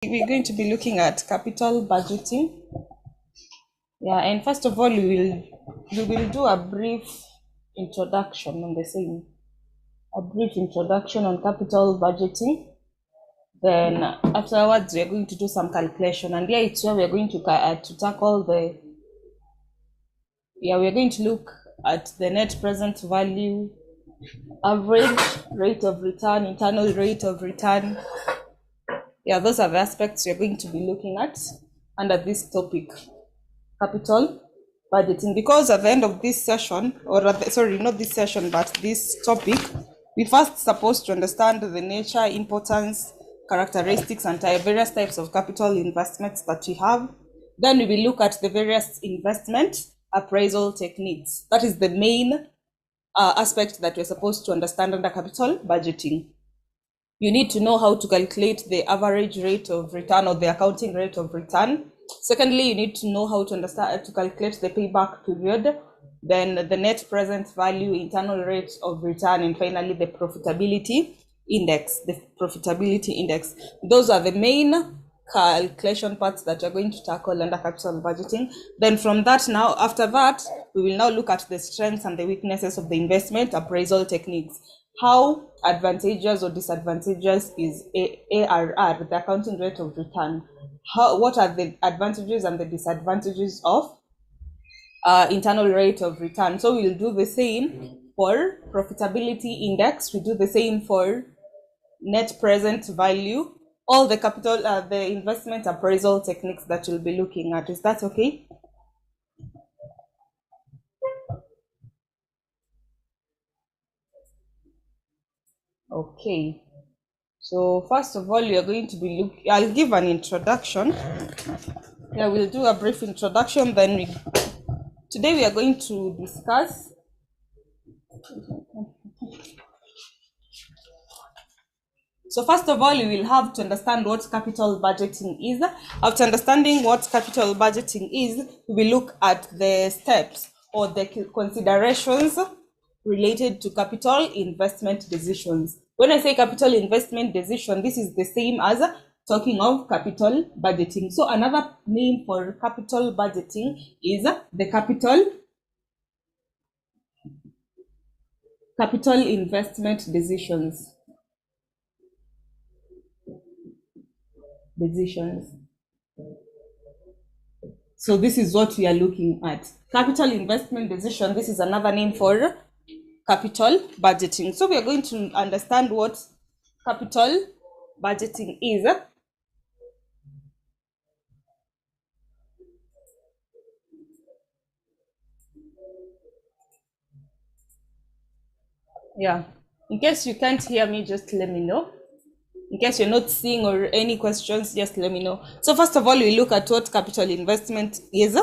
We're going to be looking at capital budgeting. Yeah, and first of all, we will do a brief introduction on the same. A brief introduction on capital budgeting. Then afterwards, we're going to do some calculation, and here it's where we're going to tackle the. Yeah, we're going to look at the net present value, average rate of return, internal rate of return. Yeah, those are the aspects we're going to be looking at under this topic, capital budgeting. Because at the end of this session, sorry, not this session, but this topic, we first supposed to understand the nature, importance, characteristics, and various types of capital investments that we have. Then we will look at the various investment appraisal techniques. That is the main aspect that we're supposed to understand under capital budgeting. You need to know how to calculate the average rate of return or the accounting rate of return. Secondly, you need to know how to understand to calculate the payback period, then the net present value, internal rate of return, and finally the profitability index. Those are the main calculation parts that you're going to tackle under capital budgeting. Then from that, now after that, we will now look at the strengths and the weaknesses of the investment appraisal techniques. How advantageous or disadvantageous is ARR, the accounting rate of return? What are the advantages and the disadvantages of internal rate of return? So we'll do the same for profitability index. We do the same for net present value. All the capital, the investment appraisal techniques that you'll be looking at. Is that okay? Okay. So first of all, you're going to be I'll give an introduction. Yeah, we'll do a brief introduction. Then today we are going to discuss. So first of all, you will have to understand what capital budgeting is. After understanding what capital budgeting is, we will look at the steps or the considerations related to capital investment decisions. When I say capital investment decision, this is the same as talking of capital budgeting. So another name for capital budgeting is the capital investment decisions. So this is what we are looking at. Capital investment decision, this is another name for capital budgeting. So we are going to understand what capital budgeting is. Yeah, in case you can't hear me, just let me know. In case you're not seeing or any questions, just let me know. So first of all, we look at what capital investment is.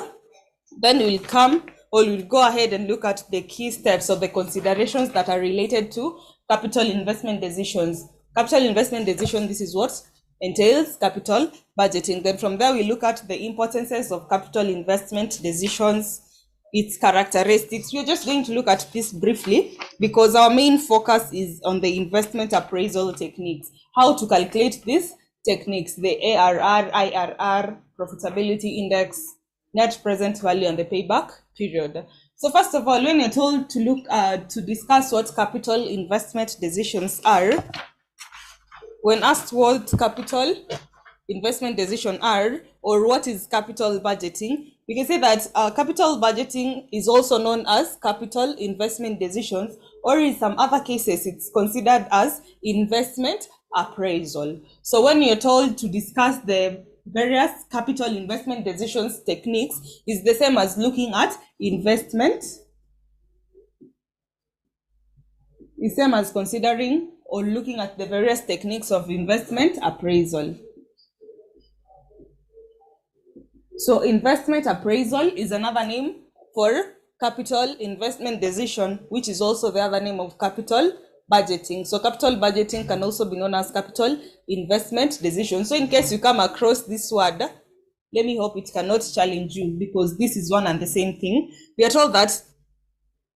Then we'll go ahead and look at the key steps of the considerations that are related to capital investment decisions. Capital investment decision, this is what entails capital budgeting. Then from there, we look at the importances of capital investment decisions, its characteristics. We're just going to look at this briefly because our main focus is on the investment appraisal techniques. How to calculate these techniques, the ARR, IRR, profitability index, net present value, and the payback period. So first of all, when you're told to look to discuss what capital investment decisions are, when asked what capital investment decisions are or what is capital budgeting, we can say that capital budgeting is also known as capital investment decisions, or in some other cases, it's considered as investment appraisal. So when you're told to discuss the various capital investment decisions techniques, is the same as looking at investment. It's same as considering or looking at the various techniques of investment appraisal. So investment appraisal is another name for capital investment decision, which is also the other name of capital budgeting. So capital budgeting can also be known as capital investment decision. So in case you come across this word, let me hope it cannot challenge you because this is one and the same thing. We are told that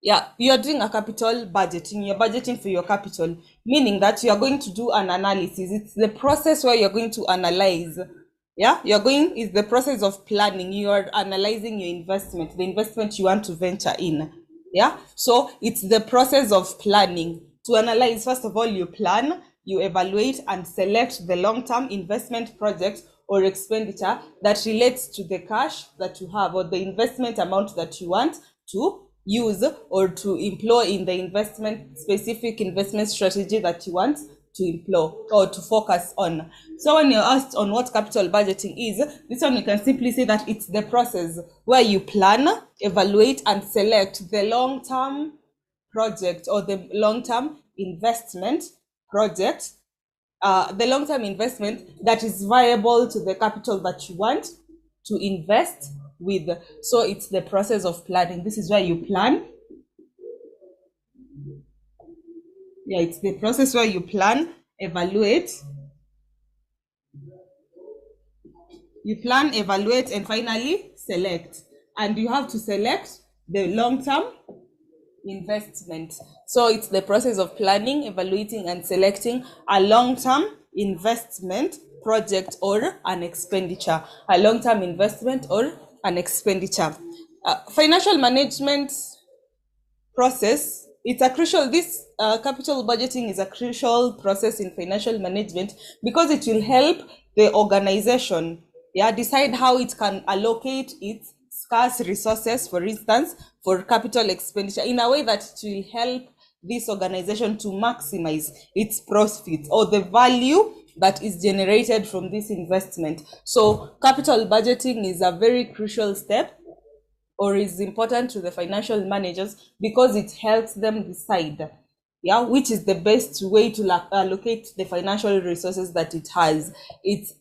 Yeah, you're doing a capital budgeting. You're budgeting for your capital, meaning that you are going to do an analysis. It's the process where you're going to analyze. Yeah, it's the process of planning. You are analyzing your investment, the investment you want to venture in. Yeah, so it's the process of planning. To analyze, first of all, you plan, you evaluate, and select the long term investment project or expenditure that relates to the cash that you have or the investment amount that you want to use or to employ in the specific investment strategy that you want to employ or to focus on. So when you're asked on what capital budgeting is, this one we can simply say that it's the process where you plan, evaluate, and select the long-term project or the long-term investment project, the long-term investment that is viable to the capital that you want to invest with. So it's the process of planning. This is where you plan. Yeah, it's the process where you plan, evaluate, and finally select. And you have to select the long-term investment. So it's the process of planning, evaluating, and selecting a long-term investment project or an expenditure. A long-term investment or an expenditure. Financial management process. It's a crucial. This capital budgeting is a crucial process in financial management because it will help the organization, decide how it can allocate its scarce resources, for instance, for capital expenditure in a way that it will help this organization to maximize its profits or the value that is generated from this investment. So capital budgeting is a very crucial step or is important to the financial managers because it helps them decide which is the best way to allocate the financial resources that it has. It's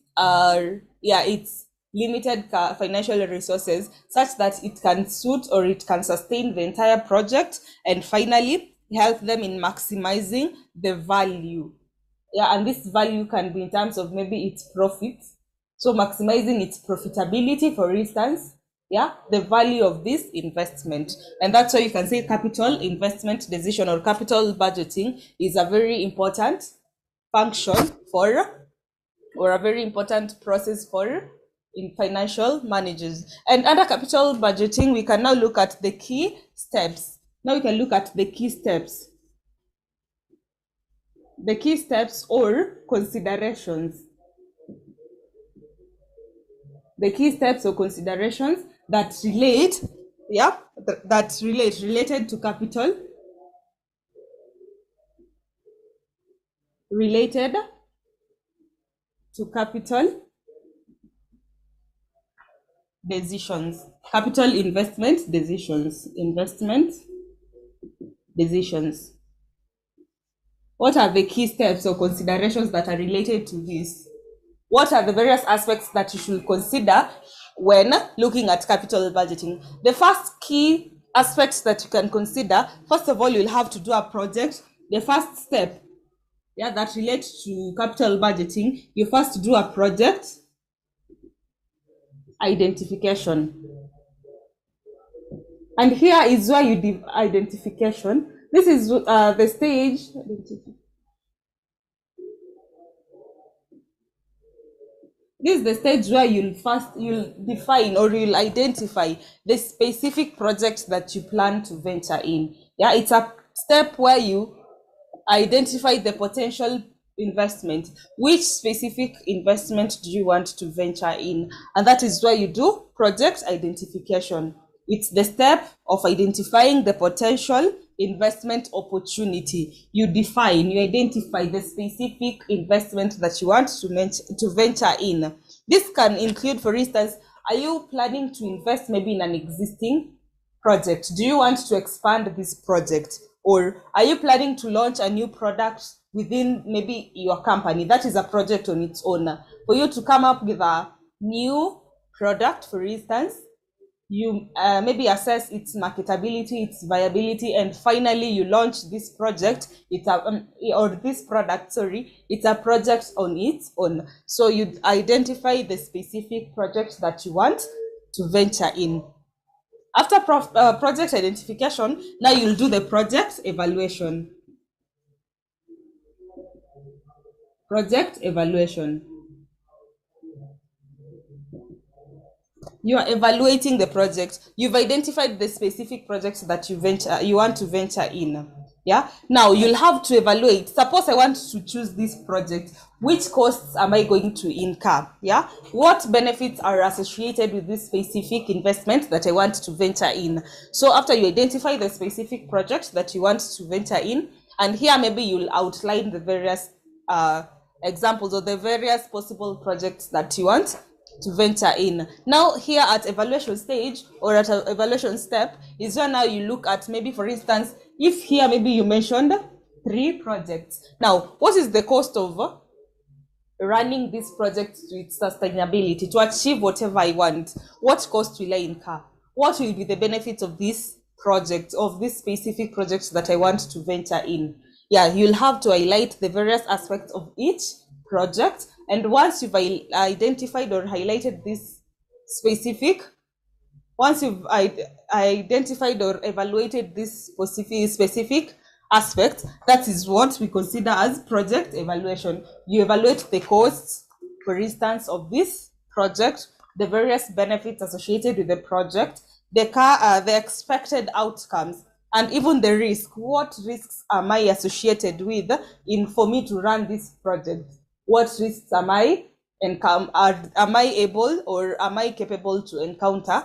limited financial resources such that it can suit or it can sustain the entire project and finally help them in maximizing the value. And this value can be in terms of maybe its profits, so maximizing its profitability, for instance, the value of this investment. And that's why you can say capital investment decision or capital budgeting is a very important function for or a very important process for in financial managers. And under capital budgeting, we can now look at the key steps. Now we can look at the key steps. The key steps or considerations. The key steps or considerations that relate, related to capital, related to capital decisions, capital investment decisions. What are the key steps or considerations that are related to this? What are the various aspects that you should consider when looking at capital budgeting? The first key aspects that you can consider, first of all, you'll have to do a project. The first step, that relates to capital budgeting, you first do a project identification. And here is where you do identification. This is the stage. This is the stage where you'll define or you'll identify the specific project that you plan to venture in. It's a step where you identify the potential investment. Which specific investment do you want to venture in? And that is where you do project identification. It's the step of identifying the potential investment opportunity. You identify the specific investment that you want to venture in. This can include, for instance, are you planning to invest maybe in an existing project? Do you want to expand this project? Or are you planning to launch a new product within maybe your company? That is a project on its own. For you to come up with a new product, for instance, you maybe assess its marketability, its viability, and finally you launch this project. It's a project on its own. So you identify the specific project that you want to venture in. After project identification, now you'll do the project evaluation. Project evaluation. You are evaluating the project. You've identified the specific projects that you want to venture in. Yeah. Now you'll have to evaluate. Suppose I want to choose this project. Which costs am I going to incur? Yeah. What benefits are associated with this specific investment that I want to venture in? So after you identify the specific project that you want to venture in, and here maybe you'll outline the various examples or the various possible projects that you want to venture in. Now here at evaluation stage or at an evaluation step is where now you look at, maybe for instance, if here maybe you mentioned 3 projects. Now what is the cost of running this project to its sustainability, to achieve whatever I want? What cost will I incur? What will be the benefits of this project, of this specific project that I want to venture in? Yeah, you'll have to highlight the various aspects of each project. And once you've identified or highlighted this specific, once you've identified or evaluated this specific aspect, that is what we consider as project evaluation. You evaluate the costs, for instance, of this project, the various benefits associated with the project, the expected outcomes, and even the risk. What risks am I associated with for me to run this project? What risks am I able or am I capable to encounter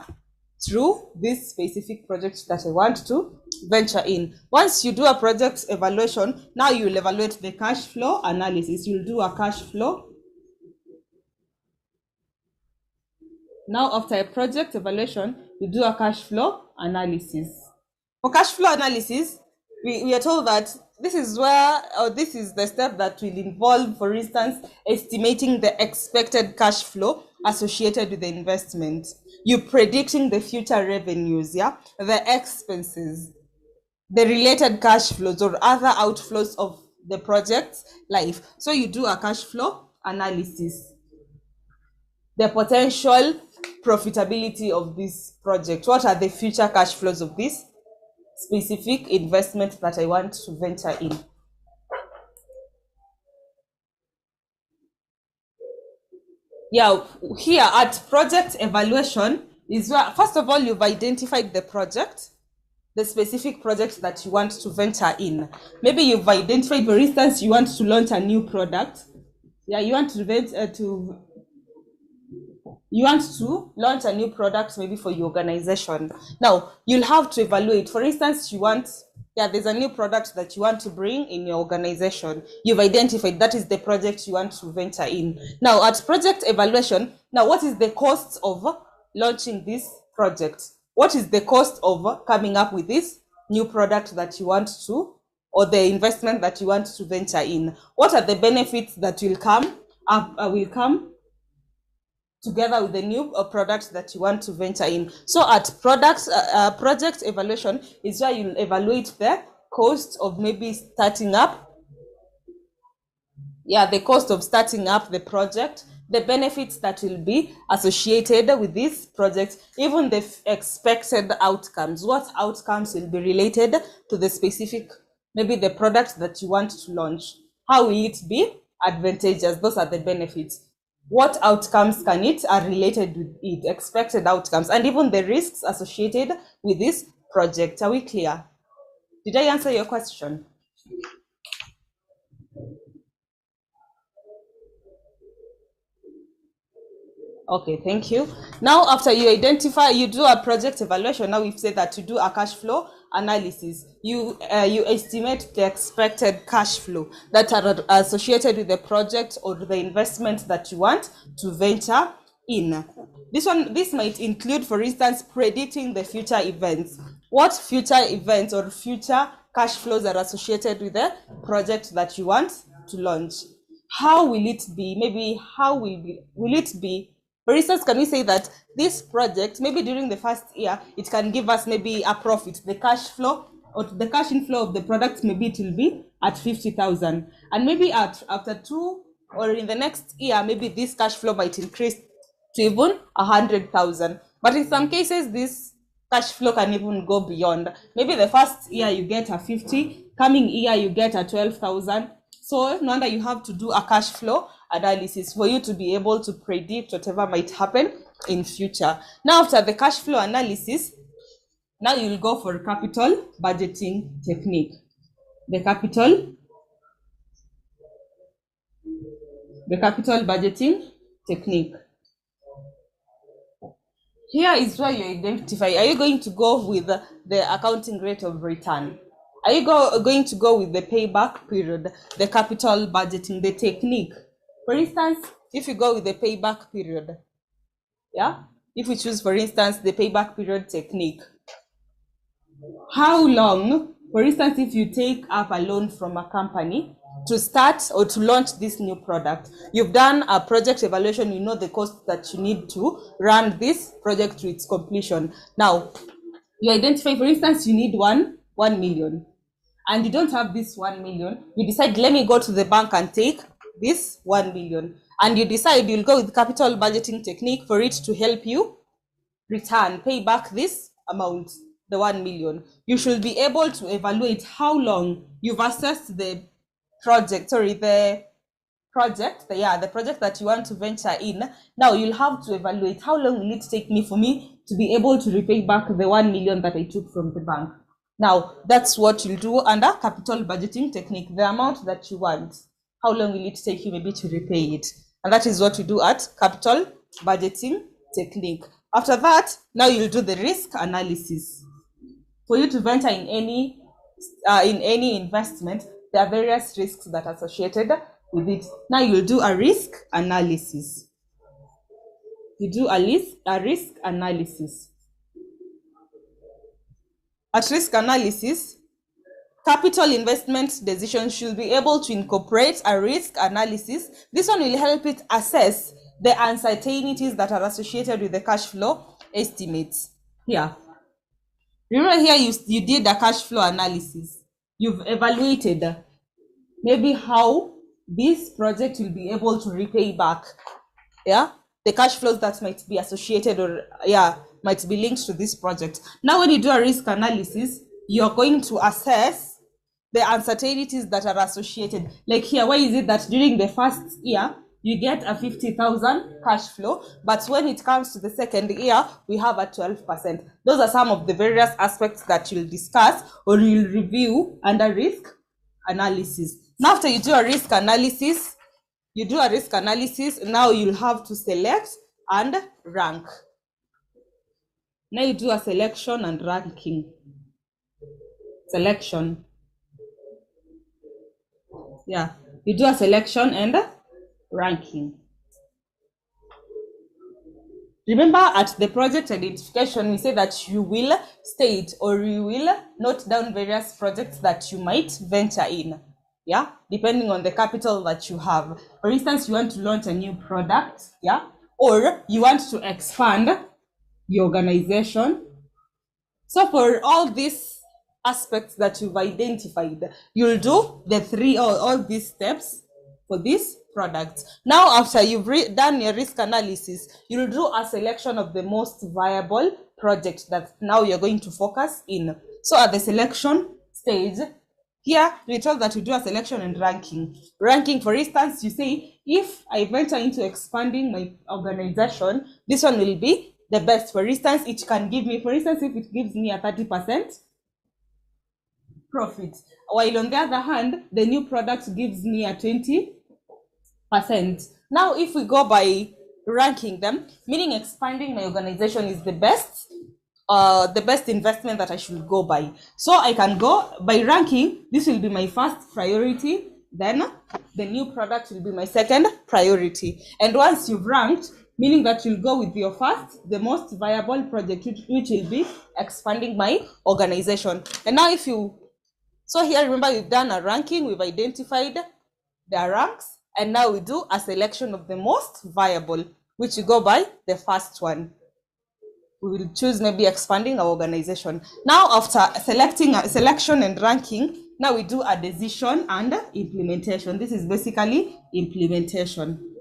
through this specific project that I want to venture in? Once you do a project evaluation, now you'll evaluate the cash flow analysis. You'll do a cash flow. Now after a project evaluation, you do a cash flow analysis. For cash flow analysis, we are told that this is where, or this is the step that will involve, for instance, estimating the expected cash flow associated with the investment. You predicting the future revenues, yeah, the expenses, the related cash flows or other outflows of the project's life. So you do a cash flow analysis. The potential profitability of this project. What are the future cash flows of this specific investment that I want to venture in? Yeah, here at project evaluation is where, first of all, you've identified the project, the specific project that you want to venture in. Maybe you've identified, for instance, you want to launch a new product. Yeah, you want to launch a new product maybe for your organization. Now you'll have to evaluate, for instance, there's a new product that you want to bring in your organization. You've identified that is the project you want to venture in. Now at project evaluation, now what is the cost of launching this project? What is the cost of coming up with this new product that you want to, or the investment that you want to venture in? What are the benefits that will come together with the new products that you want to venture in? So at project evaluation is where you'll evaluate the cost of maybe starting up, the cost of starting up the project, the benefits that will be associated with this project, even the expected outcomes. What outcomes will be related to the specific, maybe the product that you want to launch? How will it be advantageous? Those are the benefits. What outcomes are related with it, expected outcomes, and even the risks associated with this project. Are we clear? Did I answer your question? Okay, thank you. Now, after you do a project evaluation. Now we've said that you do a cash flow analysis. You estimate the expected cash flow that are associated with the project or the investment that you want to venture in. This might include, for instance, predicting the future events. What future events or future cash flows are associated with the project that you want to launch? How will it be? Maybe how will it be? For instance, can we say that this project, maybe during the first year, it can give us maybe a profit, the cash flow or the cash inflow of the product, maybe it will be at 50,000. And maybe after 2 or in the next year, maybe this cash flow might increase to even 100,000. But in some cases, this cash flow can even go beyond. Maybe the first year you get a 50, coming year you get a 12,000. So no wonder you have to do a cash flow analysis for you to be able to predict whatever might happen in future. Now after the cash flow analysis, now you'll go for capital budgeting technique. The capital budgeting technique. Here is where you identify, are you going to go with the accounting rate of return? Are you going to go with the payback period, the capital budgeting, the technique? For instance, if you go with the payback period, yeah, if we choose, for instance, the payback period technique, how long, for instance, if you take up a loan from a company to start or to launch this new product, you've done a project evaluation, you know the cost that you need to run this project to its completion. Now, you identify, for instance, you need 1 million, and you don't have this 1 million. You decide, let me go to the bank and take this 1 million. And you decide you'll go with capital budgeting technique for it to help you pay back this amount, the 1 million. You should be able to evaluate how long you've assessed the project that you want to venture in. Now you'll have to evaluate how long will it take me for me to be able to repay back the 1 million that I took from the bank. Now that's what you'll do under capital budgeting technique, the amount that you want, how long will it take you maybe to repay it, and that is what you do at capital budgeting technique. After that, now you'll do the risk analysis. For you to venture in any investment, there are various risks that are associated with it. Now you'll do a risk analysis. You do a risk analysis. At risk analysis, capital investment decisions should be able to incorporate a risk analysis. This one will help it assess the uncertainties that are associated with the cash flow estimates. Here, remember here you did a cash flow analysis. You've evaluated maybe how this project will be able to repay back, the cash flows that might be associated or might be linked to this project. Now when you do a risk analysis, you're going to assess the uncertainties that are associated. Like here, why is it that during the first year you get a 50,000 cash flow, but when it comes to the second year we have a 12%? Those are some of the various aspects that you'll discuss or you'll review under risk analysis. Now after you do a risk analysis, now you'll have to select and rank. Now you do a selection and ranking. Selection. Yeah, you do a selection and ranking. Remember, at the project identification, we say that you will state or you will note down various projects that you might venture in, depending on the capital that you have. For instance, you want to launch a new product, or you want to expand your organization. So for all these aspects that you've identified, you'll do all these steps for this product. Now after you've done your risk analysis, you'll do a selection of the most viable project that now you're going to focus in. So at the selection stage, here we told that you do a selection and ranking. Ranking, for instance, you say, if I venture into expanding my organization, this one will be the best. For instance, it can give me, if it gives me a 30% profit, while on the other hand, the new product gives me a 20%. Now, if we go by ranking them, meaning expanding my organization is the best investment that I should go by. So I can go by ranking. This will be my first priority. Then the new product will be my second priority. And once you've ranked, meaning that you'll go with your first, the most viable project, which will be expanding my organization. And now so here, remember, we've done a ranking, we've identified the ranks, and now we do a selection of the most viable, which you go by the first one. We will choose maybe expanding our organization. Now after selecting a selection and ranking, now we do a decision and implementation. This is basically implementation.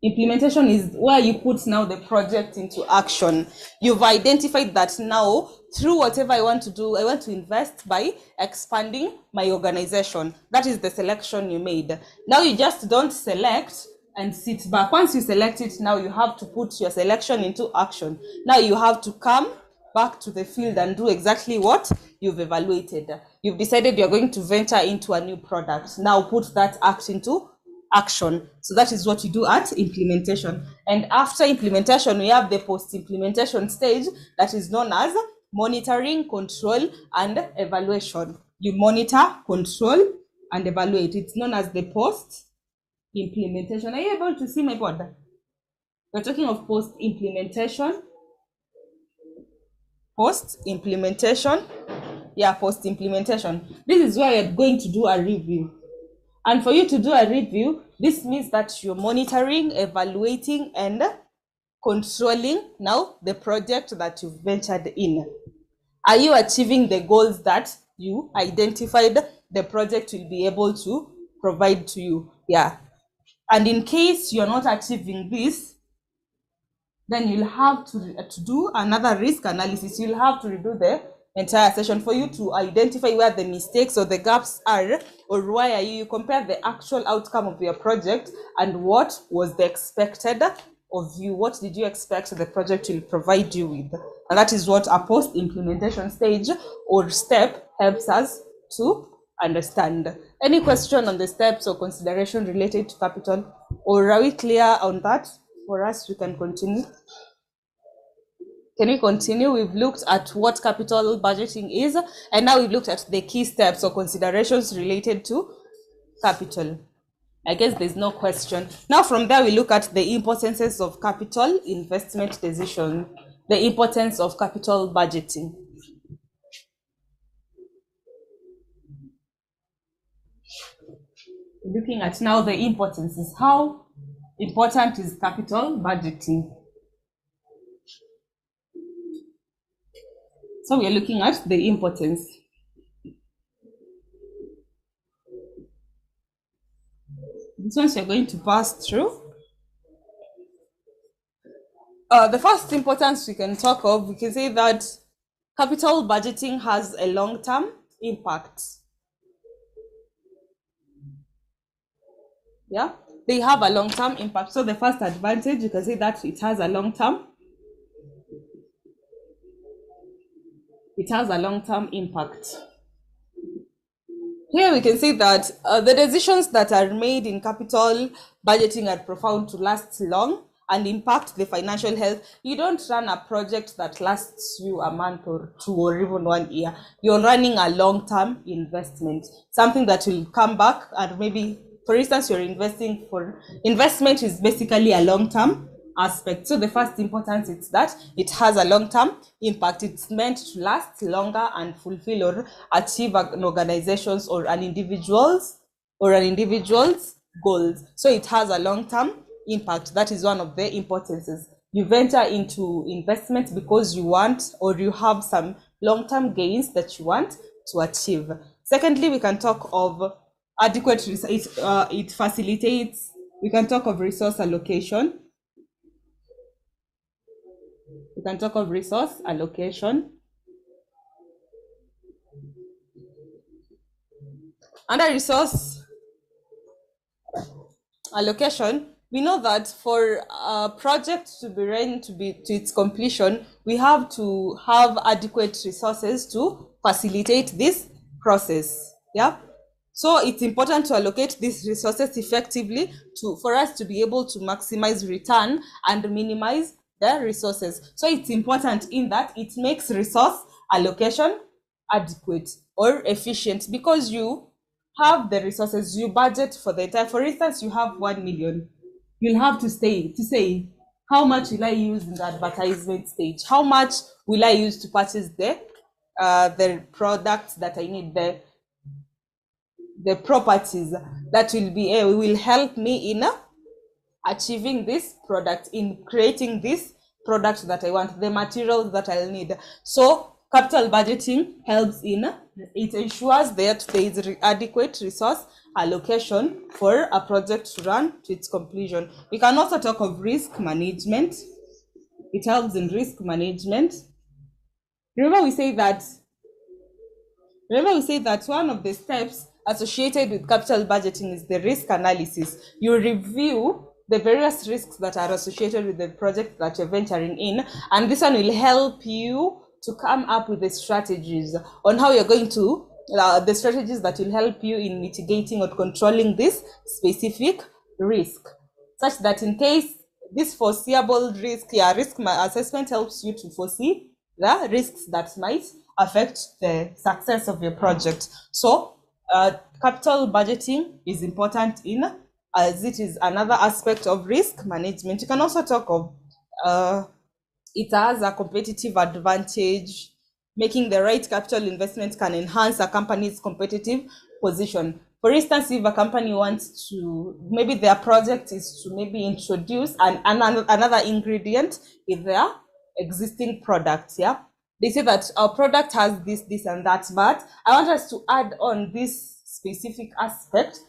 Implementation is where you put now the project into action. You've identified that now through whatever I want to do, I want to invest by expanding my organization. That is the selection you made. Now you just don't select and sit back. Once you select it, now you have to put your selection into action. Now you have to come back to the field and do exactly what you've evaluated. You've decided you're going to venture into a new product. Now put that act into action. So that is what you do at implementation. And after implementation, we have the post-implementation stage that is known as monitoring, control, and evaluation. You monitor, control, and evaluate. It's known as the post-implementation. Are you able to see my board? We're talking of post-implementation. Post-implementation. Yeah, post-implementation. This is where you're going to do a review. And for you to do a review, this means that you're monitoring, evaluating, and controlling now the project that you've ventured in. Are you achieving the goals that you identified the project will be able to provide to you? Yeah. And in case you're not achieving this, then you'll have to do another risk analysis. You'll have to redo the entire session for you to identify where the mistakes or the gaps are, or why are you compare the actual outcome of your project and what was the expected of you. What did you expect the project will provide you with? And that is what a post-implementation stage or step helps us to understand. Any question on the steps or consideration related to capital, or are we clear on that? For us, we can continue. Can we continue? We've looked at what capital budgeting is, and now we've looked at the key steps or considerations related to capital. I guess there's no question. Now from there, we look at the importances of capital investment decision, the importance of capital budgeting. Looking at now the importance is how important is capital budgeting. So we are looking at the importance. This ones you're going to pass through. The first importance we can talk of, we can say that capital budgeting has a long-term impact. Yeah, they have a long-term impact. So the first advantage, you can say that it has a long-term. It has a long-term impact. Here we can say that the decisions that are made in capital budgeting are profound to last long and impact the financial health. You don't run a project that lasts you a month or two or even 1 year. You're running a long-term investment, something that will come back. And maybe, for instance, you're investing for investment is basically a long-term aspect. So the first importance is that it has a long-term impact. It's meant to last longer and fulfill or achieve an organization's or an individual's goals. So it has a long-term impact. That is one of the importances. You venture into investment because you want or you have some long-term gains that you want to achieve. Secondly, we can talk of adequate it facilitates. We can talk of resource allocation. We can talk of resource allocation. Under resource allocation, we know that for a project to be ran to its completion, we have to have adequate resources to facilitate this process. Yeah. So it's important to allocate these resources effectively for us to be able to maximize return and minimize the resources. So it's important in that it makes resource allocation adequate or efficient, because you have the resources, you budget for the entire. For instance, you have 1 million. You'll have to say how much will I use in the advertisement stage? How much will I use to purchase the products that I need, the properties that will help me in achieving this product, in creating this product that I want, the materials that I'll need. So capital budgeting helps in, it ensures that there is adequate resource allocation for a project to run to its completion. We can also talk of risk management. It helps in risk management. Remember we say that one of the steps associated with capital budgeting is the risk analysis. You review the various risks that are associated with the project that you're venturing in, and this one will help you to come up with the strategies on how you're going to the strategies that will help you in mitigating or controlling this specific risk, such that in case this foreseeable risk, risk assessment helps you to foresee the risks that might affect the success of your project. So capital budgeting is important in as it is another aspect of risk management. You can also talk of it has a competitive advantage. Making the right capital investment can enhance a company's competitive position. For instance, if a company wants to, maybe their project is to maybe introduce another ingredient in their existing products, they say that our product has this and that, but I want us to add on this specific aspect.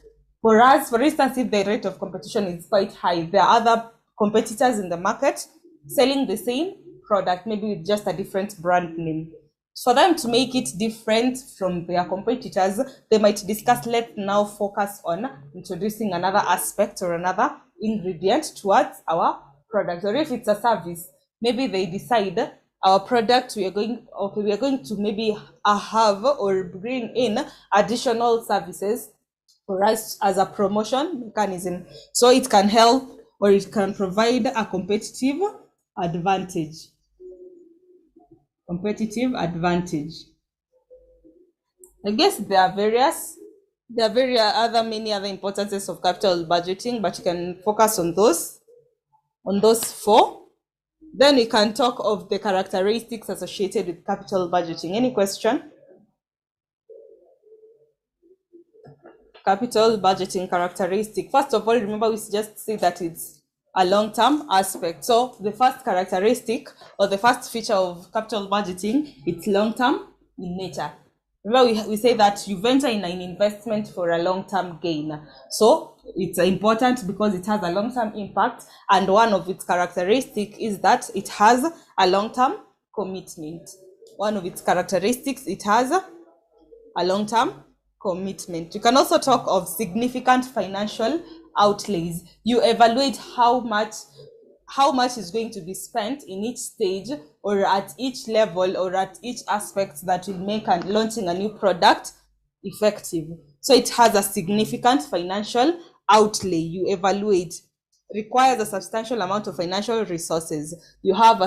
For us, for instance, if the rate of competition is quite high, there are other competitors in the market selling the same product, maybe with just a different brand name. For them to make it different from their competitors, they might discuss, let's now focus on introducing another aspect or another ingredient towards our product. Or if it's a service, maybe they decide our product, we are going to maybe have or bring in additional services for us as a promotion mechanism. So it can help or it can provide a competitive advantage. I guess there are many other importances of capital budgeting, but you can focus on those four. Then we can talk of the characteristics associated with capital budgeting. Any question? Capital budgeting characteristic. First of all, remember we just say that it's a long-term aspect. So the first characteristic or the first feature of capital budgeting, it's long-term in nature. Remember we say that you venture in an investment for a long-term gain. So it's important because it has a long-term impact, and one of its characteristics is that it has a long-term commitment. One of its characteristics, it has a long-term commitment. You can also talk of significant financial outlays. You evaluate how much is going to be spent in each stage or at each level or at each aspect that will make launching a new product effective. So it has a significant financial outlay. You evaluate. Requires a substantial amount of financial resources. You have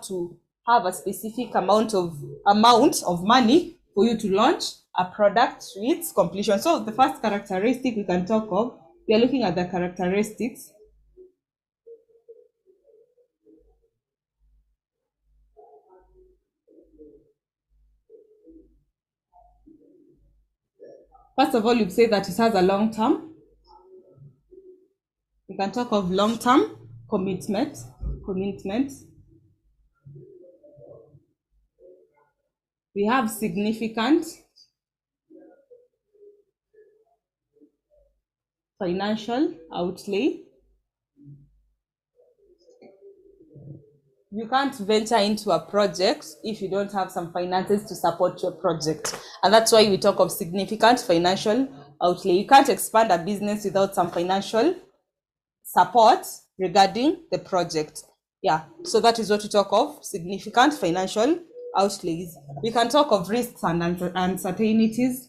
to have a specific amount of money for you to launch a product to its completion. So the first characteristic we can talk of, we are looking at the characteristics. First of all, you say that it has a long term. We can talk of long term commitment. We have significant financial outlay. You can't venture into a project if you don't have some finances to support your project. And that's why we talk of significant financial outlay. You can't expand a business without some financial support regarding the project. So that is what we talk of, significant financial outlays. We can talk of risks and uncertainties.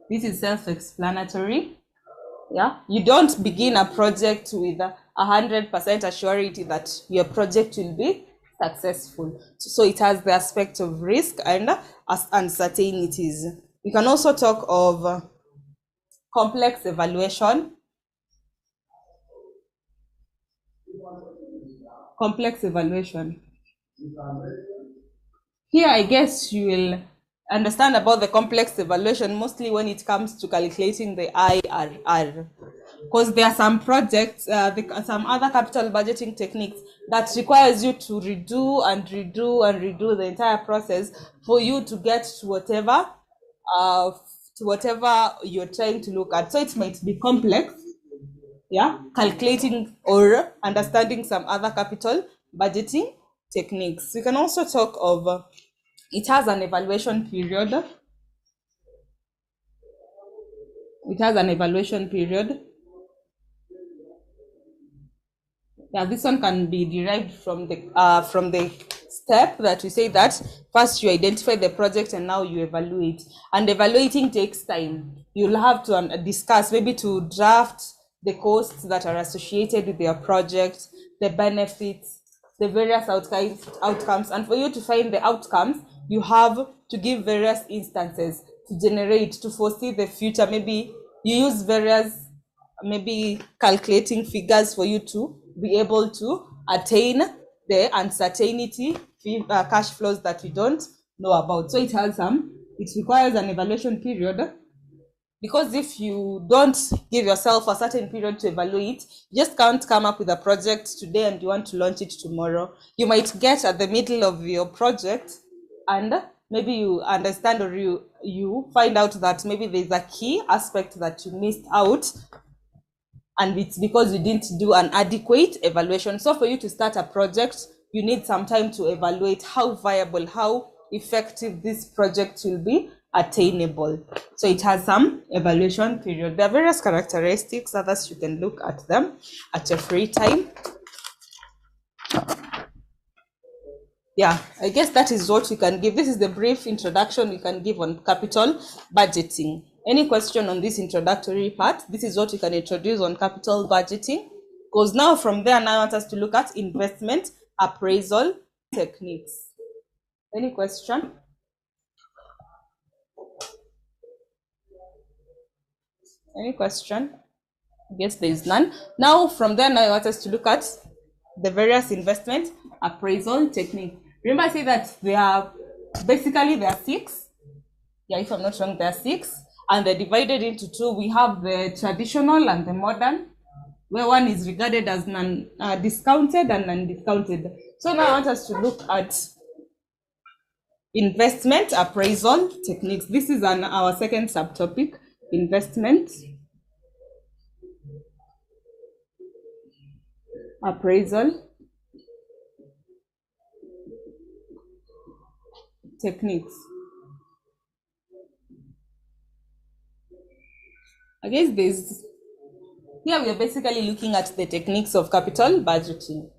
This is self-explanatory. You don't begin a project with 100% assurity that your project will be successful. So it has the aspect of risk and uncertainties. We can also talk of complex evaluation. Here, I guess you will understand about the complex evaluation mostly when it comes to calculating the IRR, because there are some projects, some other capital budgeting techniques that requires you to redo and redo and redo the entire process for you to get to whatever you're trying to look at. So it might be complex, yeah, calculating or understanding some other capital budgeting techniques. We can also talk of it has an evaluation period. It has an evaluation period. Yeah, this one can be derived from the step that we say that first you identify the project and now you evaluate. And evaluating takes time. You'll have to discuss, maybe to draft the costs that are associated with your project, the benefits, the various outcomes. And for you to find the outcomes, you have to give various instances to generate, to foresee the future. Maybe you use various, maybe calculating figures for you to be able to attain the uncertainty cash flows that we don't know about. So it requires an evaluation period, because if you don't give yourself a certain period to evaluate, you just can't come up with a project today and you want to launch it tomorrow. You might get at the middle of your project and maybe you understand, or you find out that maybe there's a key aspect that you missed out, and it's because you didn't do an adequate evaluation. So for you to start a project, you need some time to evaluate how viable, how effective this project will be attainable. So it has some evaluation period. There are various characteristics, others you can look at them at your free time. Yeah, I guess that is what we can give. This is the brief introduction we can give on capital budgeting. Any question on this introductory part? This is what we can introduce on capital budgeting. Because now from there, now I want us to look at investment appraisal techniques. Any question? Any question? I guess there is none. Now from there, now I want us to look at the various investment appraisal techniques. Remember, I say that there are 6. Yeah, if I'm not wrong, there are 6, and they're divided into 2. We have the traditional and the modern, where one is regarded as discounted and non-discounted. So now I want us to look at investment appraisal techniques. This is our second subtopic, investment appraisal techniques. I guess here we are basically looking at the techniques of capital budgeting,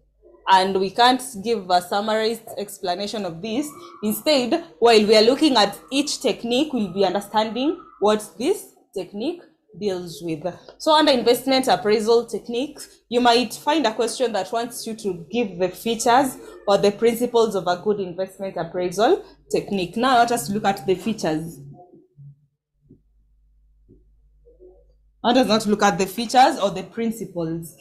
and we can't give a summarized explanation of this. Instead, while we are looking at each technique, we'll be understanding what this technique deals with. So under investment appraisal techniques, you might find a question that wants you to give the features or the principles of a good investment appraisal technique. Now I want us to look at the features. Let us not look at the features or the principles.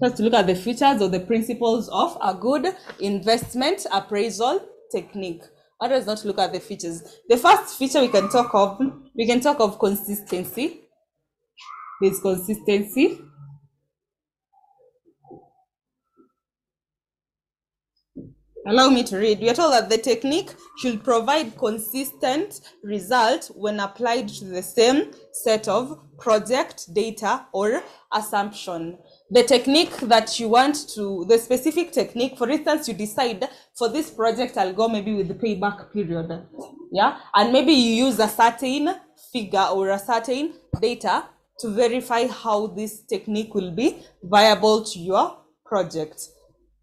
Let's look at the features or the principles of a good investment appraisal technique. Let us not look at the features. The first feature we can talk of consistency. There's consistency. Allow me to read. We are told that the technique should provide consistent results when applied to the same set of project data or assumption. The technique that you want to, the specific technique, for instance, you decide for this project, I'll go maybe with the payback period. Yeah. And maybe you use a certain figure or a certain data to verify how this technique will be viable to your project.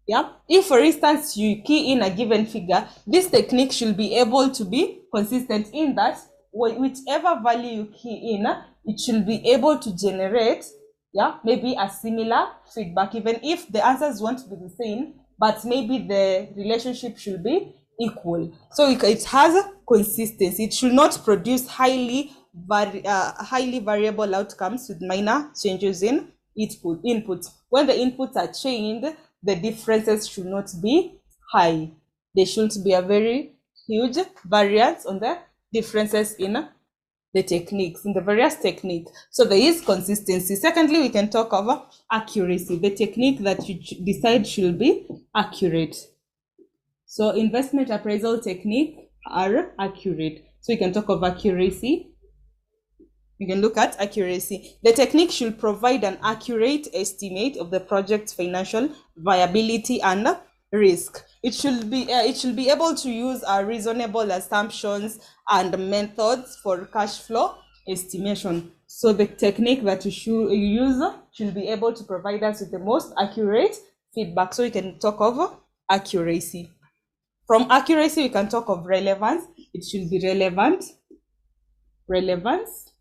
Yeah. If, for instance, you key in a given figure, this technique should be able to be consistent in that whichever value you key in, it should be able to generate, yeah, maybe a similar feedback, even if the answers won't be the same, but maybe the relationship should be equal. So it has consistency. It should not produce highly variable outcomes with minor changes in input. When the inputs are changed, the differences should not be high. There shouldn't be a very huge variance on the differences in the techniques, in the various techniques. So there is consistency. Secondly, we can talk about accuracy, the technique that you decide should be accurate. So investment appraisal technique are accurate. So we can talk of accuracy. We can look at accuracy. The technique should provide an accurate estimate of the project's financial viability and risk. It should be able to use reasonable assumptions and methods for cash flow estimation. So the technique that you should use should be able to provide us with the most accurate feedback. So we can talk of accuracy. From accuracy, we can talk of relevance. It should be relevant. Relevance.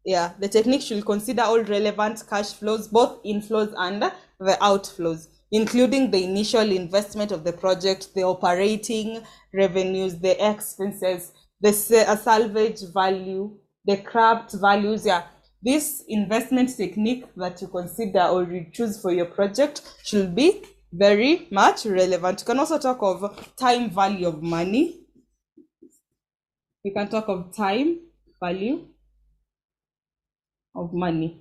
Yeah, the technique should consider all relevant cash flows, both inflows and the outflows, including the initial investment of the project, the operating revenues, the expenses, the salvage value, the scrapped values. Yeah, this investment technique that you consider or you choose for your project should be very much relevant. You can also talk of time value of money. You can talk of time value of money.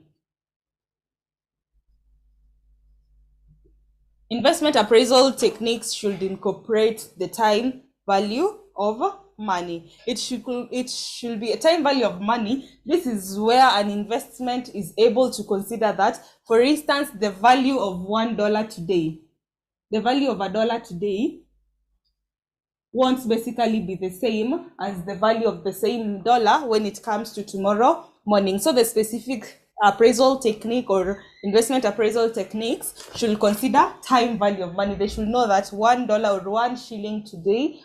Investment appraisal techniques should incorporate the time value of money. It should be a time value of money. This is where an investment is able to consider that, for instance, the value of $1 today, the value of $1 today won't basically be the same as the value of the same dollar when it comes to tomorrow morning. So the specific appraisal technique or investment appraisal techniques should consider time value of money. They should know that $1 or 1 shilling today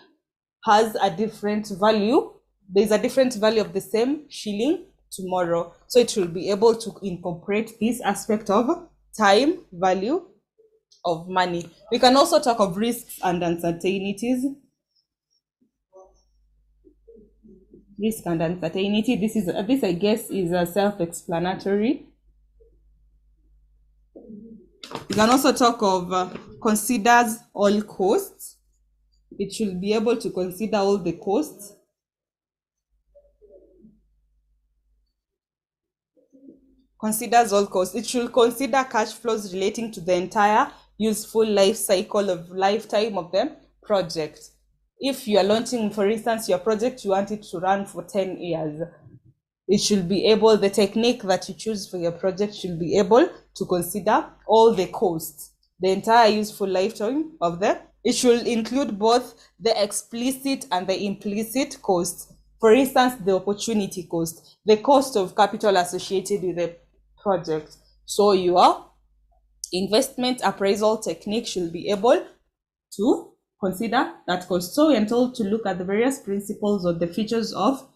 has a different value. There's a different value of the same shilling tomorrow. So it should be able to incorporate this aspect of time value of money. We can also talk of risks and uncertainties. Risk and uncertainty. This I guess is a self-explanatory. You can also talk of considers all costs. It should be able to consider all the costs. Considers all costs. It should consider cash flows relating to the entire useful life cycle of lifetime of the project. If you are launching, for instance, your project, you want it to run for 10 years, it should be able, the technique that you choose for your project should be able to consider all the costs, the entire useful lifetime of it should include both the explicit and the implicit costs. For instance, the opportunity cost, the cost of capital associated with the project. So your investment appraisal technique should be able to consider that cost. So we are told to look at the various principles or the features of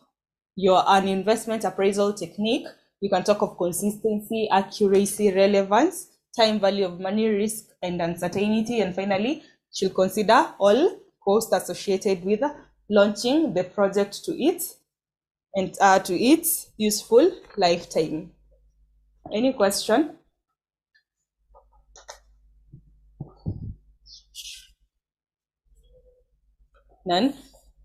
an investment appraisal technique. You can talk of consistency, accuracy, relevance, time value of money, risk and uncertainty, and finally should consider all costs associated with launching the project to its useful lifetime. Any question? None?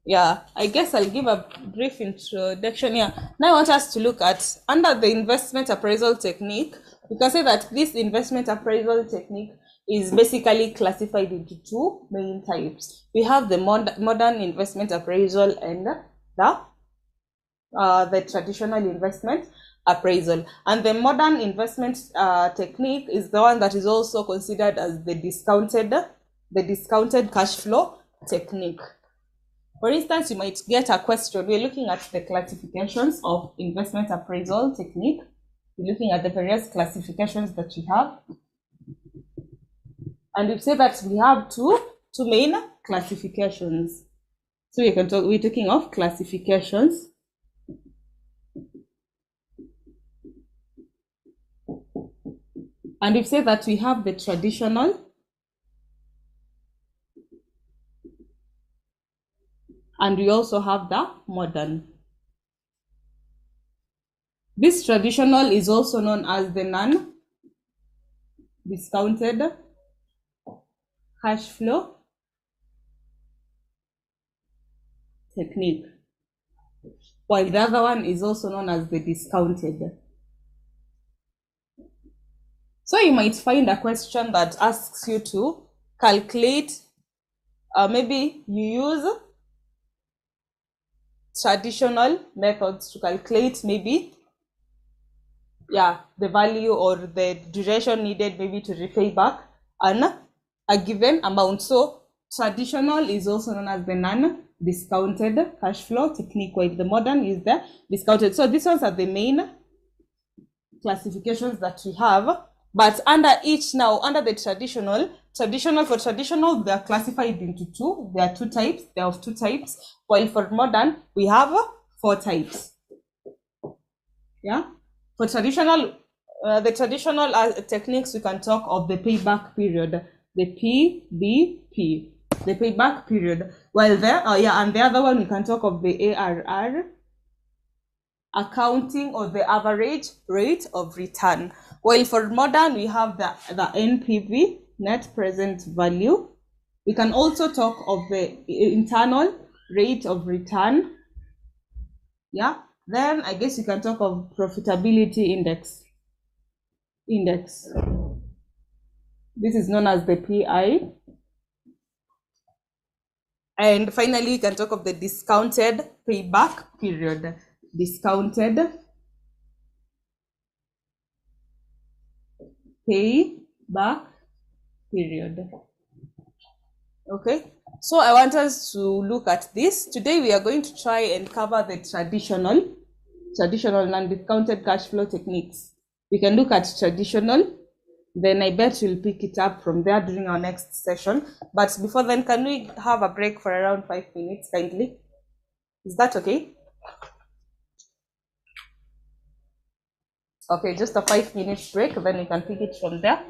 Yeah, I guess I'll give a brief introduction here. Now I want us to look at, under the investment appraisal technique, we can say that this investment appraisal technique is basically classified into two main types. We have the modern investment appraisal and the traditional investment appraisal. And the modern investment technique is the one that is also considered as the discounted cash flow technique. For instance, you might get a question. We're looking at the classifications of investment appraisal technique. We're looking at the various classifications that we have. And we say that we have two main classifications. So we're talking of classifications. And we say that we have the traditional and we also have the modern. This traditional is also known as the non-discounted cash flow technique, while the other one is also known as the discounted. So you might find a question that asks you to calculate, maybe you use traditional methods to calculate maybe the value or the duration needed maybe to repay back a given amount. So traditional is also known as the non-discounted cash flow technique, while the modern is the discounted. So these ones are the main classifications that we have. But under each now, under the traditional, they are classified into two. There are two types. They are of two types. While for modern, we have 4 types. Yeah. For traditional, the traditional techniques, we can talk of the payback period, the PBP, the payback period. While there, and the other one we can talk of the ARR, accounting or the average rate of return. While for modern, we have the NPV, net present value. We can also talk of the internal rate of return. Yeah. Then I guess you can talk of profitability index. This is known as the PI. And finally, you can talk of the discounted payback period. Discounted payback period. Okay, so I want us to look at this. Today we are going to try and cover the traditional non-discounted cash flow techniques. We can look at traditional, then I bet we'll pick it up from there during our next session. But before then, can we have a break for around 5 minutes kindly? Is that okay? Okay, just a 5-minute break, then we can pick it from there.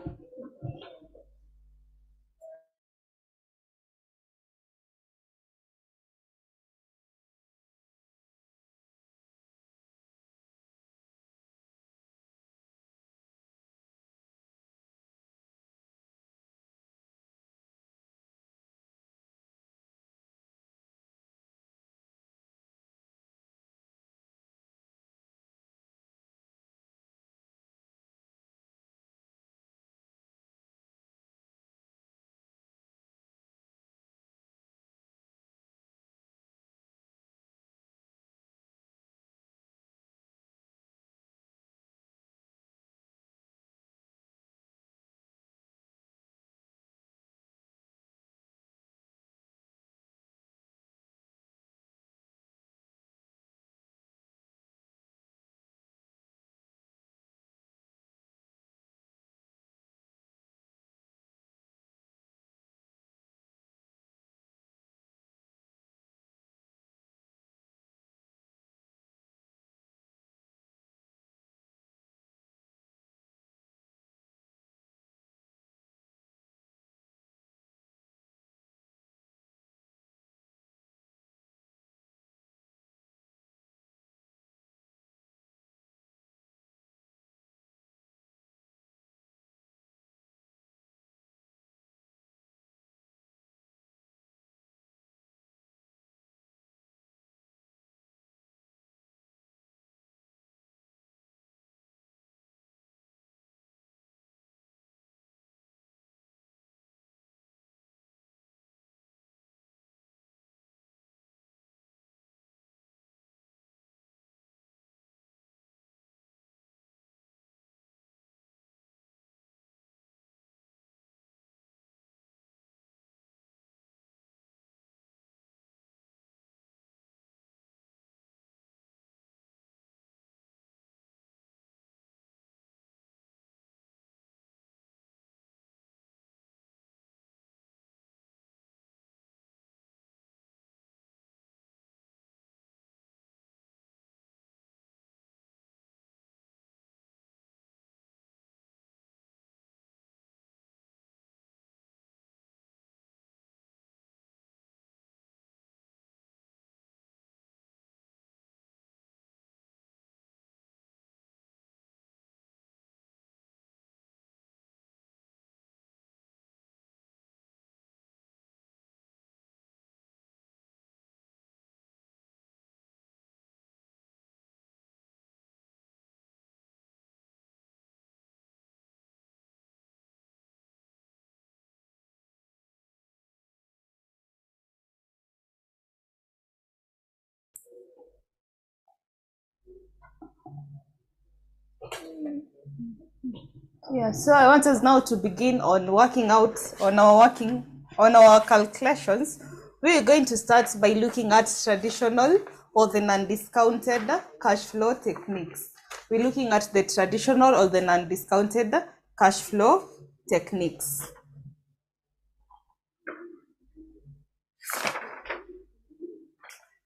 Yeah, so I want us now to begin on working out on our calculations. We are going to start by looking at traditional or the non-discounted cash flow techniques. We're looking at the traditional or the non-discounted cash flow techniques.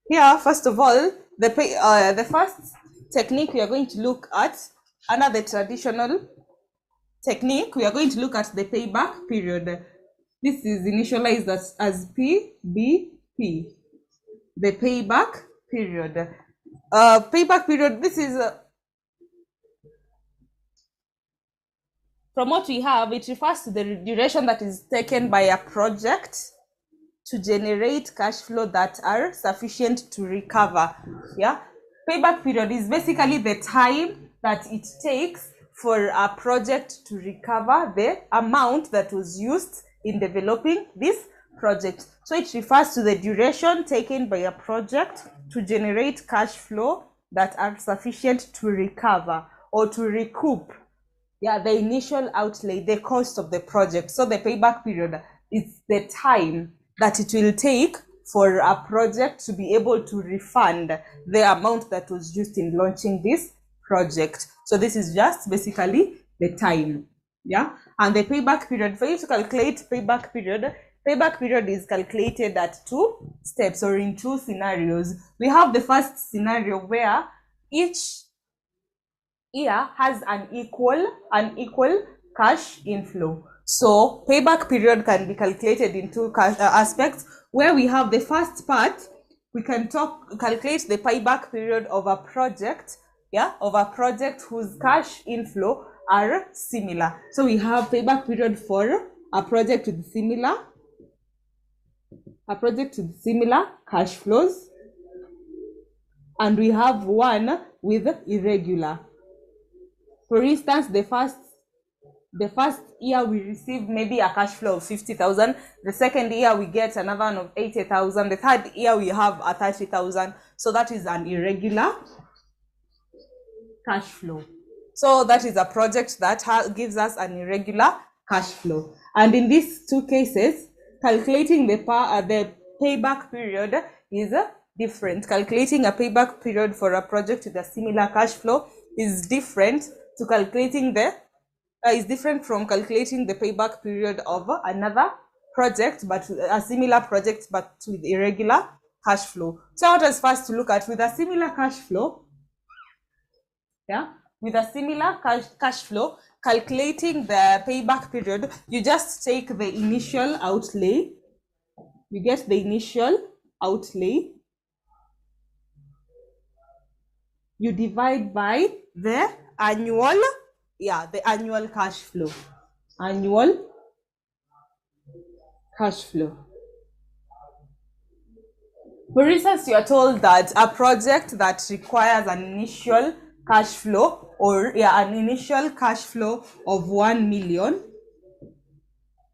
Here, first of all, the first technique we are going to look at under the traditional technique, we are going to look at the payback period. This is initialized as PBP, the payback period. Payback period, this is from what we have, it refers to the duration that is taken by a project to generate cash flow that are sufficient to recover. Yeah, payback period is basically the time that it takes for a project to recover the amount that was used in developing this project. So it refers to the duration taken by a project to generate cash flow that are sufficient to recover or to recoup, yeah, the initial outlay, the cost of the project. So the payback period is the time that it will take for a project to be able to refund the amount that was used in launching this project. So this is just basically the time. Yeah, and the payback period, for you to calculate payback period is calculated at 2 steps or in 2 scenarios. We have the first scenario where each year has an equal cash inflow. So payback period can be calculated in 2 aspects. Where we have the first part, we can calculate the payback period of a project, whose cash inflow are similar. So we have payback period for a project with similar cash flows, and we have one with irregular. For instance, the first year we receive maybe a cash flow of 50,000. The second year we get another one of 80,000. The third year we have a 30,000. So that is an irregular cash flow. So that is a project that gives us an irregular cash flow. And in these 2 cases, calculating the payback period is different. Calculating a payback period for a project with a similar cash flow is different to calculating is different from calculating the payback period of another project, but a similar project but with irregular cash flow. So what is first to look at with a similar cash flow? Yeah, with a similar cash flow, calculating the payback period, you just take the initial outlay. You get the initial outlay. You divide by the annual cash flow. Annual cash flow. For instance, you are told that a project that requires an initial cash flow an initial cash flow of 1 million.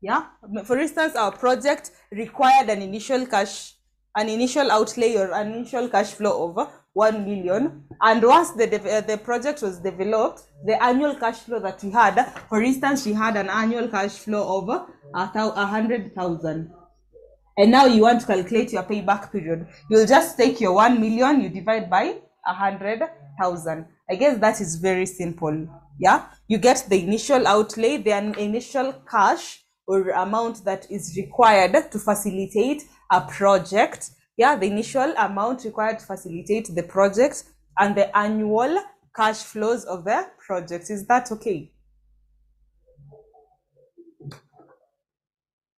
Yeah, for instance, our project required an initial outlay or an initial cash flow of 1 million, and once the project was developed, the annual cash flow that we had, for instance, we had an annual cash flow of 100,000, and now you want to calculate your payback period. You'll just take your 1 million, you divide by 100,000. I guess that is very simple. Yeah, you get the initial outlay, the initial cash or amount that is required to facilitate a project. Yeah, the initial amount required to facilitate the project and the annual cash flows of the project. Is that okay?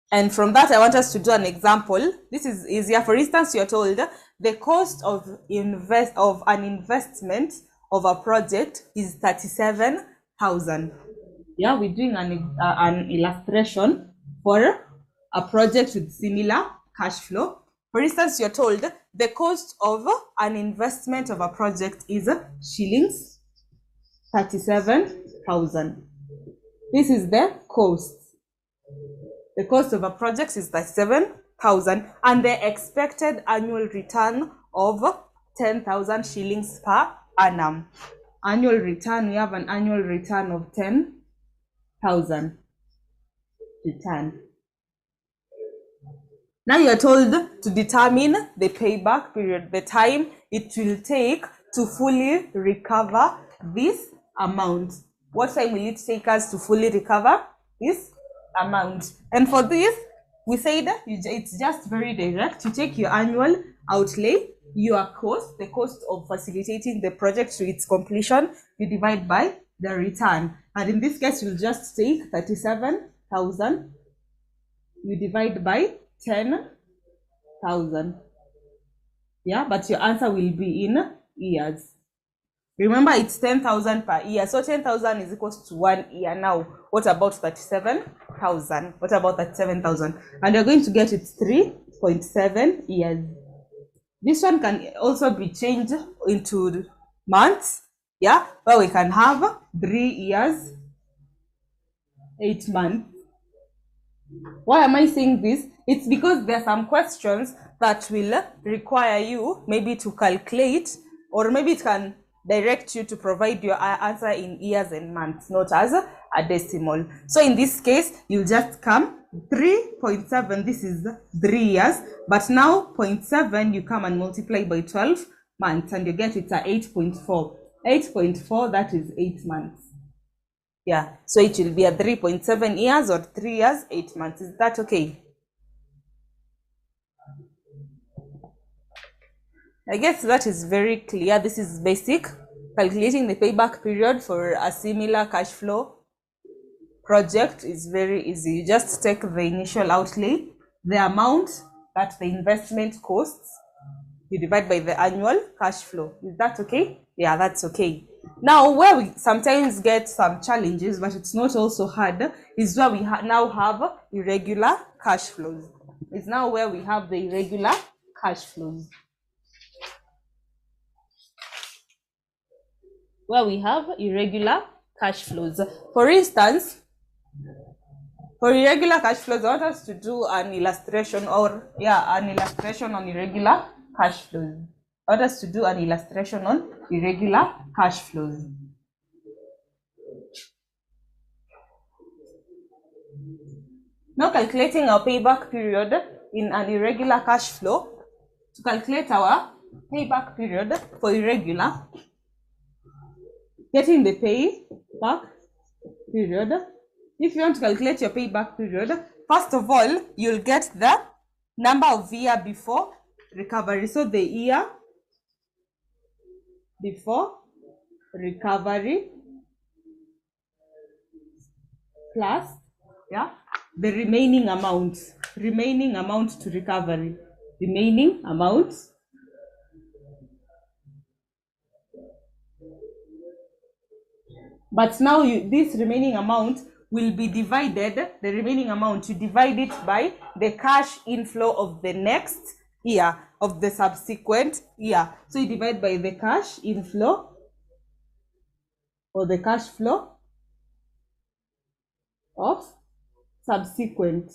And from that, I want us to do an example. This is easier. For instance, you're told the cost of an investment of a project is 37,000. Yeah, we're doing an illustration for a project with similar cash flow. For instance, you're told the cost of an investment of a project is shillings 37,000. This is the cost. The cost of a project is 37,000, and the expected annual return of 10,000 shillings per annum. annual return, we have an annual return of 10,000 return. Now you're told to determine the payback period, the time it will take to fully recover this amount. What time will it take us to fully recover this amount? And for this, we said it's just very direct. You take your annual outlay, your cost, the cost of facilitating the project to its completion, you divide by the return. And in this case, you'll just take 37,000, you divide by 10,000. Yeah, but your answer will be in years. Remember, it's 10,000 per year. So 10,000 is equals to 1 year. Now, what about 37,000? What about 37,000? And you're going to get it 3.7 years. This one can also be changed into months. Yeah, where we can have 3 years, 8 months. Why am I saying this? It's because there are some questions that will require you maybe to calculate, or maybe it can direct you to provide your answer in years and months, not as a decimal. So in this case, you'll just come 3.7, this is 3 years, but now 0.7, you come and multiply by 12 months, and you get it's a 8.4. 8.4, that is 8 months. Yeah, so it will be a 3.7 years or 3 years, 8 months. Is that okay? I guess that is very clear. This is basic. Calculating the payback period for a similar cash flow project is very easy. You just take the initial outlay, the amount that the investment costs, you divide by the annual cash flow. Is that okay? Yeah, that's okay. Now, where we sometimes get some challenges, but it's not also hard, is where we now have irregular cash flows. It's now where we have the irregular cash flows. Where we have irregular cash flows. For instance, for irregular cash flows, I want us to do an illustration, or an illustration on irregular cash flows. I want us to do an illustration on irregular cash flows. Now calculating our payback period in an irregular cash flow. To calculate our payback period for irregular, getting the payback period. If you want to calculate your payback period, first of all, you'll get the number of year before recovery. So the year before recovery plus the remaining amount to recovery, remaining amount. But now this remaining amount will be divided, the remaining amount, you divide it by the cash inflow of the next year, of the subsequent year. So you divide by the cash inflow, or the cash flow of subsequent.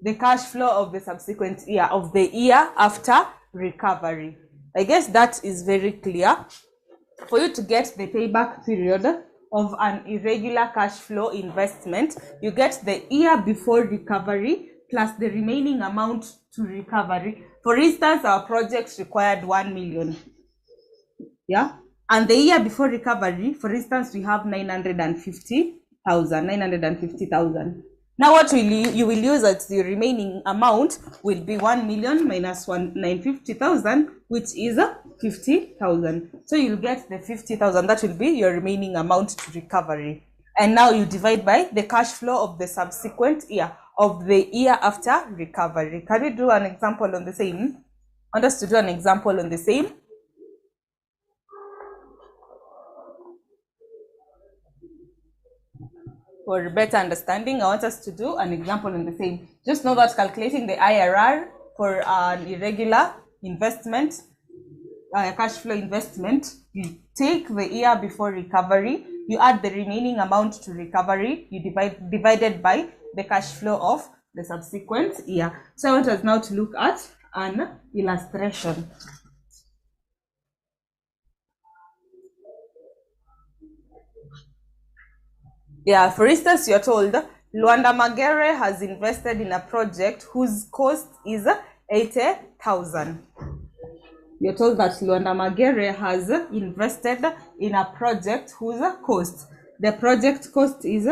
The cash flow of the subsequent year, of the year after recovery. I guess that is very clear. For you to get the payback period of an irregular cash flow investment, you get the year before recovery plus the remaining amount to recovery. For instance, our project required 1 million. Yeah. And the year before recovery, for instance, we have 950,000. Now what you will use as the remaining amount will be 1 million minus 950,000, which is 50,000. So you'll get the 50,000. That will be your remaining amount to recovery. And now you divide by the cash flow of the subsequent year, of the year after recovery. Can we do an example on the same? I want us to do an example on the same. For better understanding, I want us to do an example on the same. Just know that calculating the IRR for an irregular investment, cash flow investment, you take the year before recovery, you add the remaining amount to recovery, you divided by the cash flow of the subsequent year. So I want us now to look at an illustration. Yeah, for instance, you're told Luanda Magere has invested in a project whose cost is 80,000. You're told that Luanda Magere has invested in a project whose cost, the project cost is,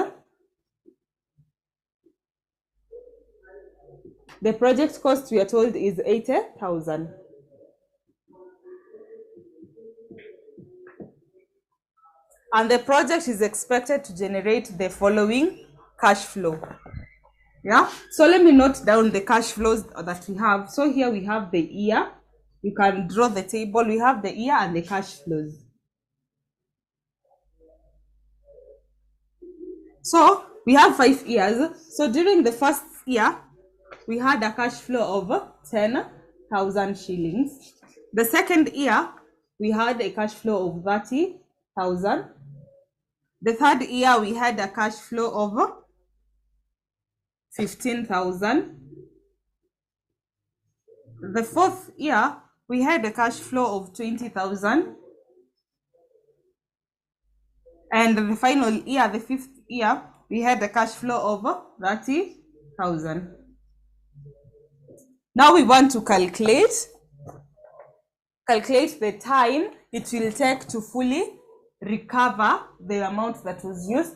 the project cost we are told is 80,000. And the project is expected to generate the following cash flow. Yeah, so let me note down the cash flows that we have. So here we have the year. You can draw the table. We have the year and the cash flows. So we have 5 years. So during the first year, we had a cash flow of 10,000 shillings. The second year, we had a cash flow of 30,000. The third year, we had a cash flow of 15,000. The fourth year, we had a cash flow of 20,000. And the final year, the fifth year, we had a cash flow of 30,000. Now we want to calculate the time it will take to fully recover the amount that was used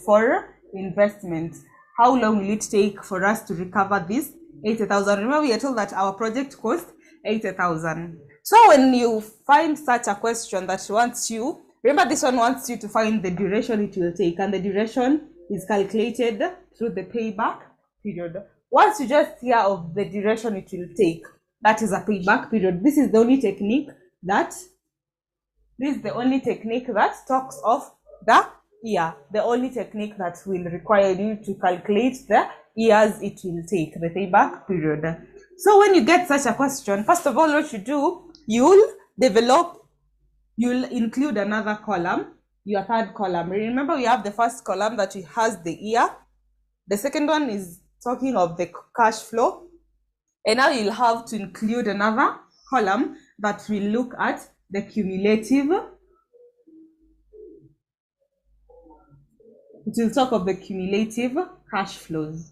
for investment. How long will it take for us to recover this 80,000? Remember, we are told that our project cost 80,000. So when you find such a question that wants you, remember this one wants you to find the duration it will take, and the duration is calculated through the payback period. Once you just hear of the duration it will take, that is a payback period. This is the only technique that talks of the year, the only technique that will require you to calculate the years it will take, the payback period. So when you get such a question, first of all, what you do, you'll include another column, your third column. Remember, we have the first column that has the year. The second one is talking of the cash flow. And now you'll have to include another column that will look at the cumulative. It will talk of the cumulative cash flows.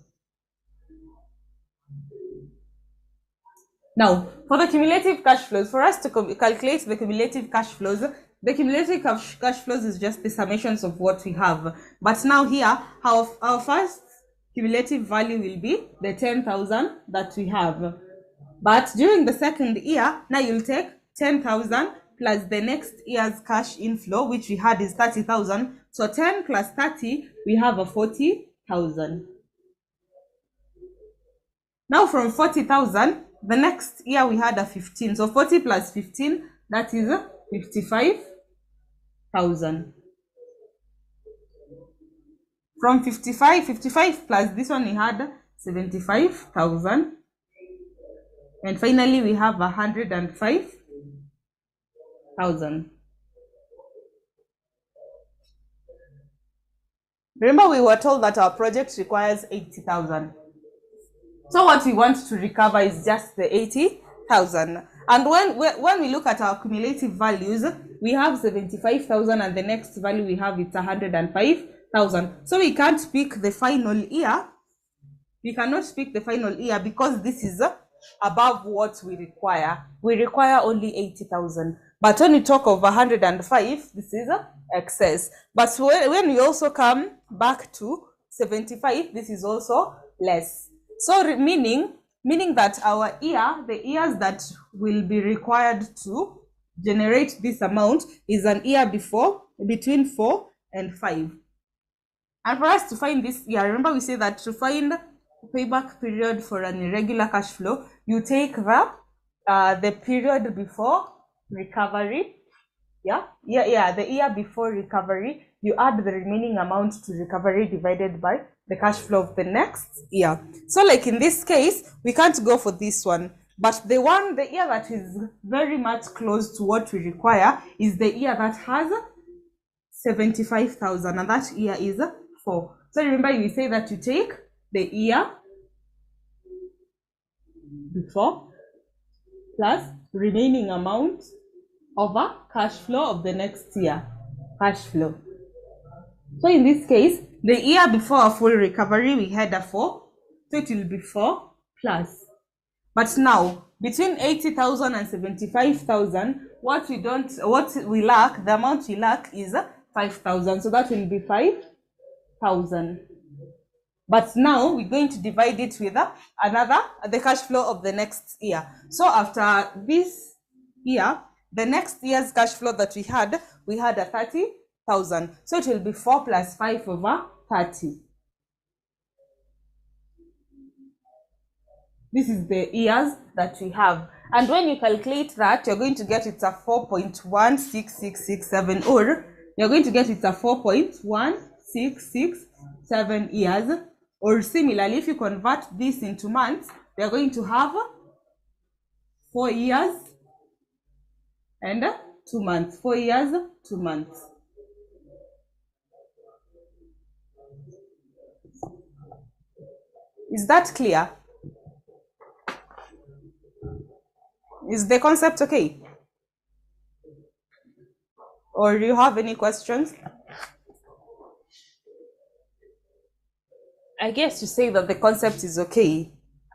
Now, for the cumulative cash flows, for us to calculate the cumulative cash flows, the cumulative cash flows is just the summations of what we have. But now here, our first cumulative value will be the 10,000 that we have. But during the second year, now you'll take 10,000 plus the next year's cash inflow, which we had is 30,000. So 10 plus 30, we have a 40,000. Now from 40,000, the next year we had a 15. So 40 plus 15, that is 55,000. From 55 plus this one we had 75,000. And finally we have 105,000. Remember, we were told that our project requires 80,000. So what we want to recover is just the 80,000. And when we look at our cumulative values, we have 75,000 and the next value we have it's 105,000. So we can't pick the final year. We cannot pick the final year because this is above what we require. We require only 80,000. But when we talk of 105, this is excess. But when we also come back to 75, this is also less. So meaning that our year, the years that will be required to generate this amount is an year between 4 and 5. And for us to find this year, remember we say that to find payback period for an irregular cash flow, you take the period before recovery. The year before recovery, you add the remaining amount to recovery divided by the cash flow of the next year. So like in this case, we can't go for this one, but the year that is very much close to what we require is the year that has 75,000, and that year is 4. So remember, we say that you take the year before plus remaining amount over cash flow of the next year. Cash flow. So in this case, the year before a full recovery, we had a 4. So it will be 4 plus. But now, between 80,000 and 75,000, what we lack, the amount we lack is 5,000. So that will be 5,000. But now we're going to divide it with the cash flow of the next year. So after this year, the next year's cash flow that we had a 30,000. So it will be 4 plus 5 over 30. This is the years that we have. And when you calculate that, you're going to get it's a 4.16667, or you're going to get it's a 4.1667 years. Or similarly, if you convert this into months, you're going to have 4 years and 2 months. 4 years, 2 months. Is that clear? Is the concept okay? Or do you have any questions? I guess you say that the concept is okay.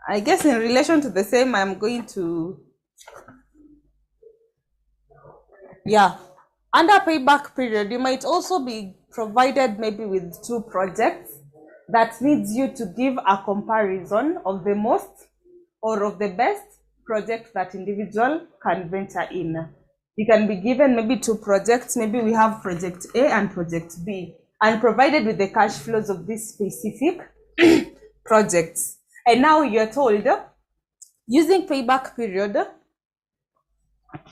I guess in relation to the same, I'm going to, under payback period, you might also be provided maybe with 2 projects that needs you to give a comparison of the most or of the best project that individual can venture in. You can be given maybe 2 projects. Maybe we have project A and project B, and provided with the cash flows of these specific projects. And now you're told, using payback period,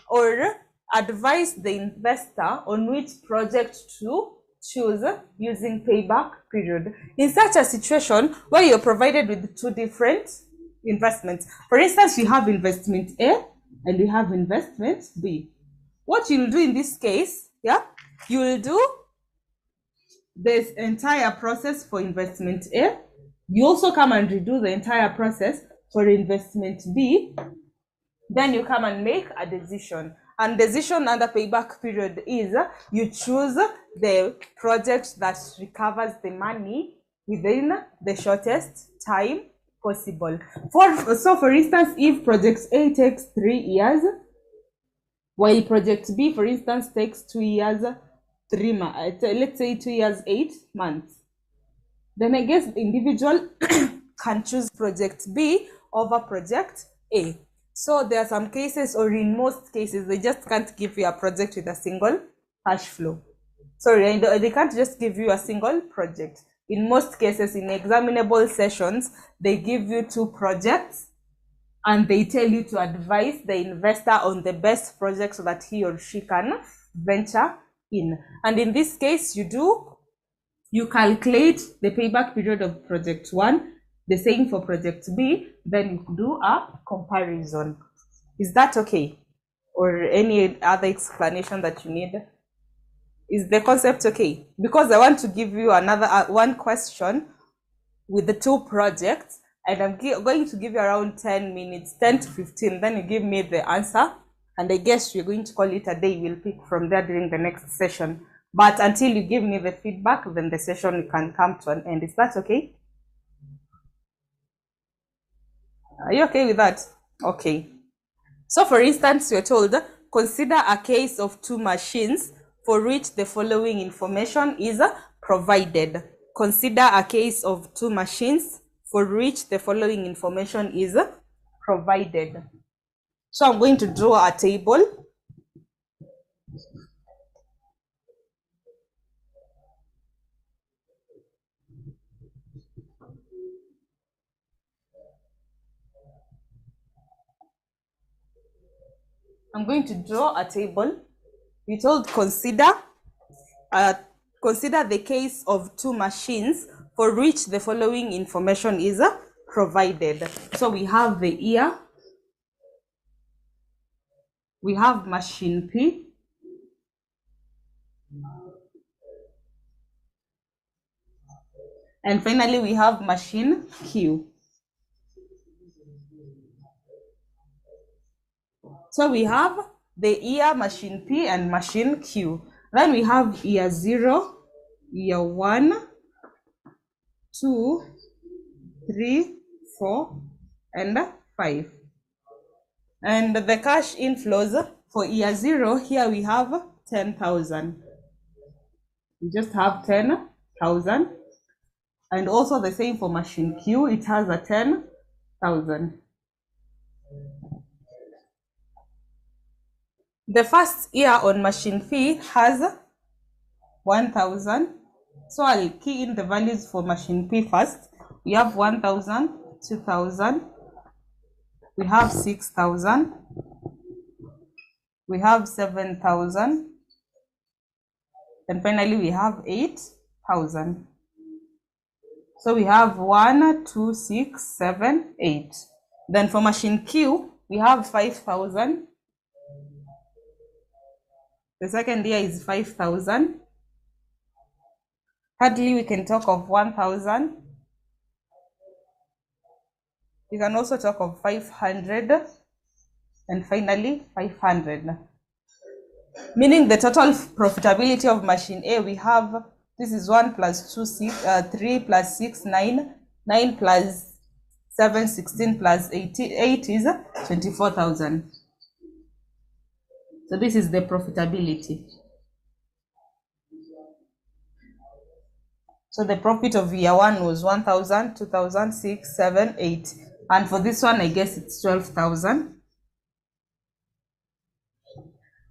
or advise the investor on which project to choose using payback period. In such a situation where you're provided with 2 different investments. For instance, we have investment A and we have investment B. What you'll do in this case, you will do this entire process for investment A. You also come and redo the entire process for investment B. Then you come and make a decision. And decision under payback period is you choose the project that recovers the money within the shortest time possible. So for instance, if project A takes 3 years, while project B, for instance, takes 2 years, 3 months, let's say 2 years, 8 months, then I guess the individual can choose project B over project A. So there are some cases, or in most cases, they just can't give you a project with a single cash flow. Sorry, they can't just give you a single project. In most cases, in examinable sessions, they give you 2 projects and they tell you to advise the investor on the best project so that he or she can venture in. And in this case, you calculate the payback period of project 1, the same for project B, then you do a comparison. Is that okay? Or any other explanation that you need? Is the concept okay? Because I want to give you another one question with the 2 projects, and I'm going to give you around 10 minutes, 10 to 15, then you give me the answer, and I guess you're going to call it a day. We'll pick from there during the next session. But until you give me the feedback, then the session can come to an end. Is that okay? Are you okay with that? Okay. So for instance, you're told, consider a case of 2 machines for which the following information is provided. Consider a case of 2 machines for which the following information is provided. So I'm going to draw a table. I'm going to draw a table. We told consider the case of 2 machines for which the following information is provided. So we have the year, we have machine P, and finally we have machine Q. So we have the year, machine P, and machine Q. Then we have year 0, year 1, 2, 3, 4, and 5. And the cash inflows for year 0, here we have 10,000. We just have 10,000. And also the same for machine Q, it has a 10,000. The first year on machine P has 1,000. So I'll key in the values for machine P first. We have 1,000, 2,000. We have 6,000. We have 7,000. And finally we have 8,000. So we have 1, 2, 6, 7, 8. Then for machine Q, we have 5,000. The second year is 5,000. Thirdly, we can talk of 1,000. We can also talk of 500. And finally, 500. Meaning the total profitability of machine A, we have, this is 1 plus 2, 3 plus 6, 9. 9 plus 7, 16 plus 8 is 24,000. So this is the profitability. So the profit of year 1 was 1,000, 2,000, 6, 7, 8. And for this one, I guess it's 12,000.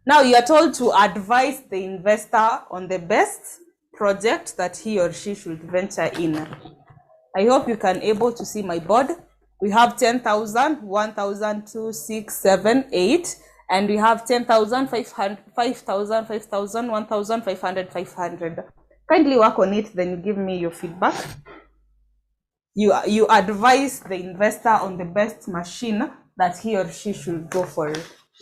Now you are told to advise the investor on the best project that he or she should venture in. I hope you can able to see my board. We have 10,000, 1,000, 2, 6, 7, 8. And we have 10,000, 5,000, 5,000, 1,000, 500, 500. Kindly work on it, then you give me your feedback. You advise the investor on the best machine that he or she should go for.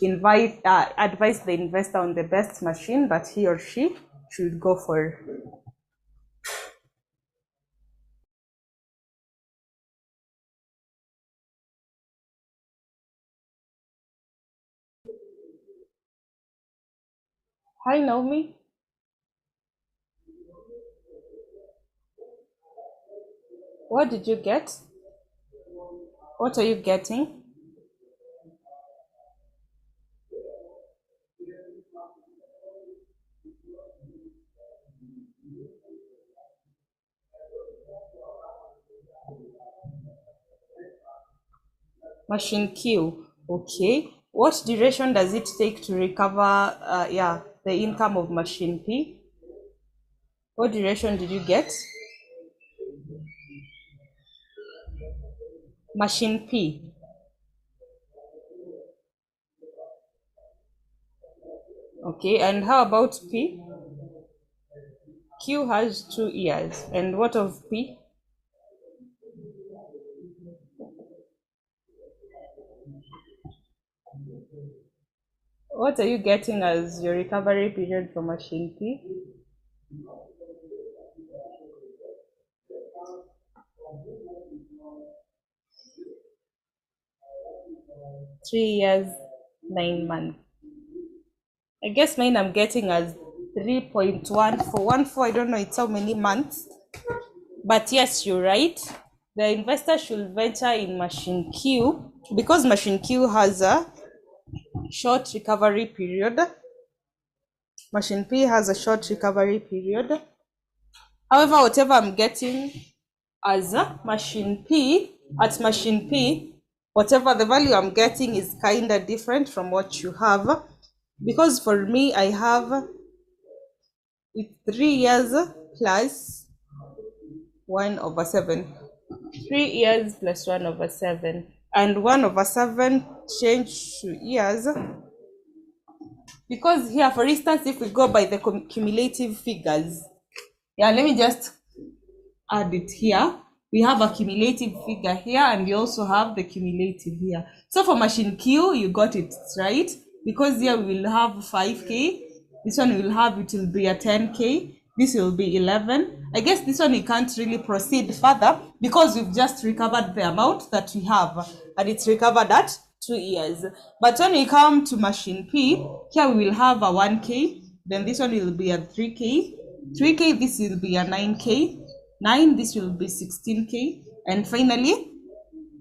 Advise the investor on the best machine that he or she should go for. Hi, Naomi. What did you get? What are you getting? Machine Q. Okay. What duration does it take to recover the income of machine P? What duration did you get? Machine P. Okay, and how about P? Q has 2 years. And what of P? What are you getting as your recovery period for machine P? Three years, 9 months. I guess mine I'm getting as 3.1414. I don't know it's how many months. But yes, you're right. The investor should venture in machine Q because machine Q has a short recovery period. Machine P has a short recovery period. However, whatever I'm getting as machine P, at machine P, whatever the value I'm getting is kind of different from what you have. Because for me, I have 3 years plus 1/7. 3 years plus 1/7. And 1/7 change to years. Because here, for instance, if we go by the cumulative figures, let me just add it here. We have a cumulative figure here, and we also have the cumulative here. So for machine Q, you got it right, because here we will have 5K. This one will have, it will be a 10K. This will be 11. I guess this one we can't really proceed further because we've just recovered the amount that we have, and it's recovered at 2 years. But when we come to machine P, here we will have a 1K. Then this one will be a 3K. 3K, this will be a 9K. 9, this will be 16K. And finally,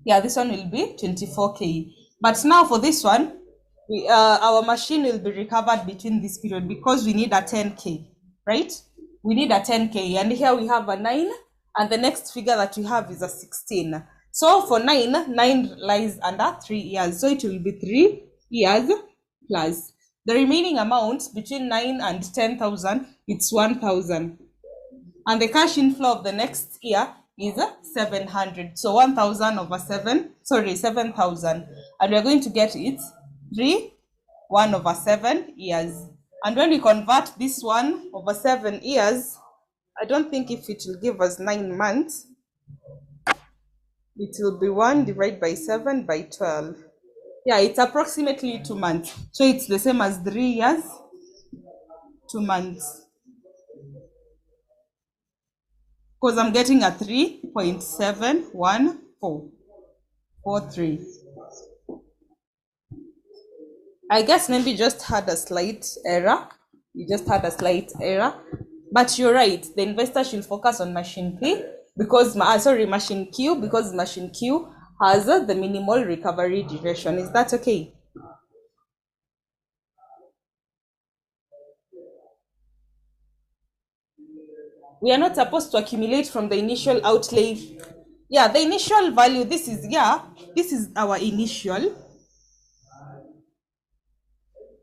yeah, this one will be 24K. But now for this one, our machine will be recovered between this period because we need a 10K, right? We need a 10K. And here we have a 9, and the next figure that we have is a 16. So for 9, 9 lies under 3 years. So it will be 3 years plus. The remaining amount between 9 and 10,000, it's 1,000. And the cash inflow of the next year is 700. So 1,000 over 7,000. And we're going to get it 1 over 7 years. And when we convert this 1 over 7 years, I don't think if it will give us 9 months, it will be 1 divided by 7 by 12. Yeah, it's approximately 2 months. So it's the same as 3 years, 2 months. Because I'm getting a 3.71443. I guess maybe just had a slight error. You just had a slight error. But you're right. The investor should focus on machine P because machine Q, because machine Q has the minimal recovery duration. Is that okay? We are not supposed to accumulate from the initial outlay. Yeah, the initial value, this is our initial.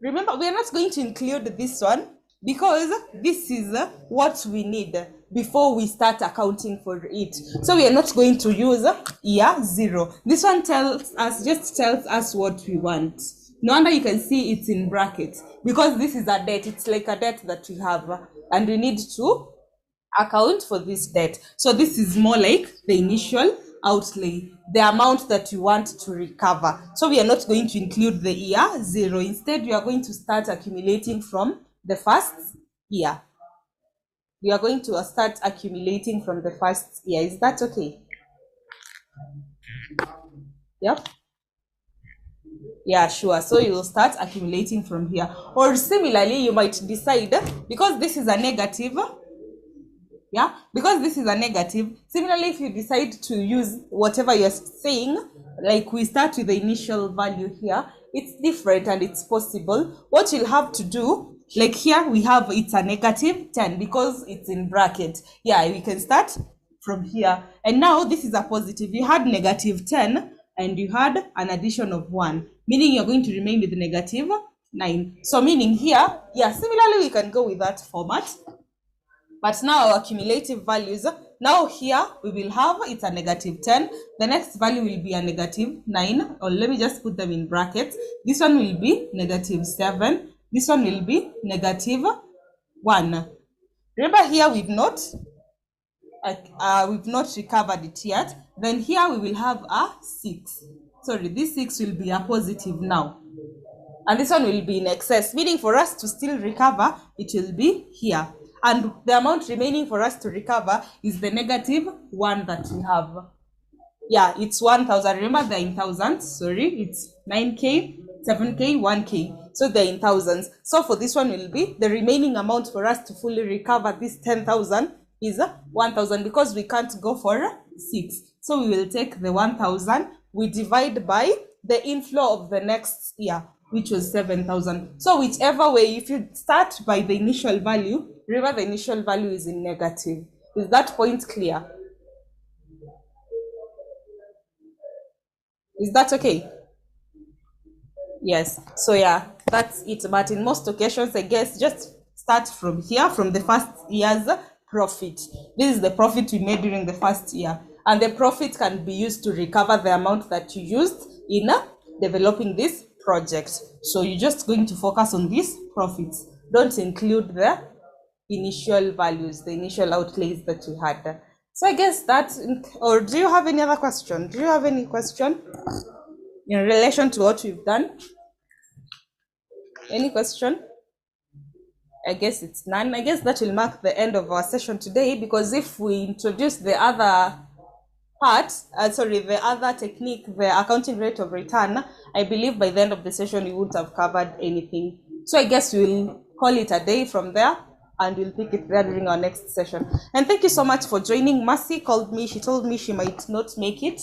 Remember, we are not going to include this one because this is what we need before we start accounting for it. So we are not going to use year 0. This one tells us what we want. No wonder you can see it's in brackets because this is a debt. It's like a debt that we have and we need to account for this debt. So this is more like the initial outlay, the amount that you want to recover. So we are not going to include the year 0. Instead, we are going to start accumulating from the first year. We are going to start accumulating from the first year. Is that okay? Yep. Yeah, sure. So you will start accumulating from here. Or similarly, you might decide, because this is a negative, yeah, because this is a negative, similarly, if you decide to use whatever you're saying, like we start with the initial value here, it's different and it's possible. What you'll have to do, like here we have, it's a negative 10 because it's in bracket. Yeah, we can start from here. And now this is a positive. You had negative 10 and you had an addition of 1, meaning you're going to remain with negative 9. So meaning here, yeah, similarly, we can go with that format. But now our cumulative values, now here we will have, it's a negative 10. The next value will be a negative 9, or let me just put them in brackets. This one will be negative 7. This one will be negative 1. Remember here we've not recovered it yet. Then here we will have a 6. Sorry, this 6 will be a positive now. And this one will be in excess, meaning for us to still recover, it will be here. And the amount remaining for us to recover is the negative 1 that we have. Yeah, it's 1,000. Remember, they're in thousands. Sorry, it's 9K, 7K, 1K. So they're in thousands. So for this one will be the remaining amount for us to fully recover this 10,000 is 1,000 because we can't go for 6. So we will take the 1,000. We divide by the inflow of the next year, which was 7,000. So whichever way, if you start by the initial value, remember the initial value is in negative. Is that point clear? Is that okay? Yes. So yeah, that's it. But in most occasions, I guess just start from here, from the first year's profit. This is the profit we made during the first year. And the profit can be used to recover the amount that you used in developing this project. So you're just going to focus on these profits. Don't include the initial values, the initial outlays that you had. So I guess that's, or do you have any other question? Do you have any question in relation to what we've done? Any question? I guess it's none. I guess that will mark the end of our session today, because if we introduce the other part, the other technique, the accounting rate of return, I believe by the end of the session we wouldn't have covered anything. So I guess we'll call it a day from there. and we'll pick it there during our next session. And thank you so much for joining. Mercy called me. She told me she might not make it.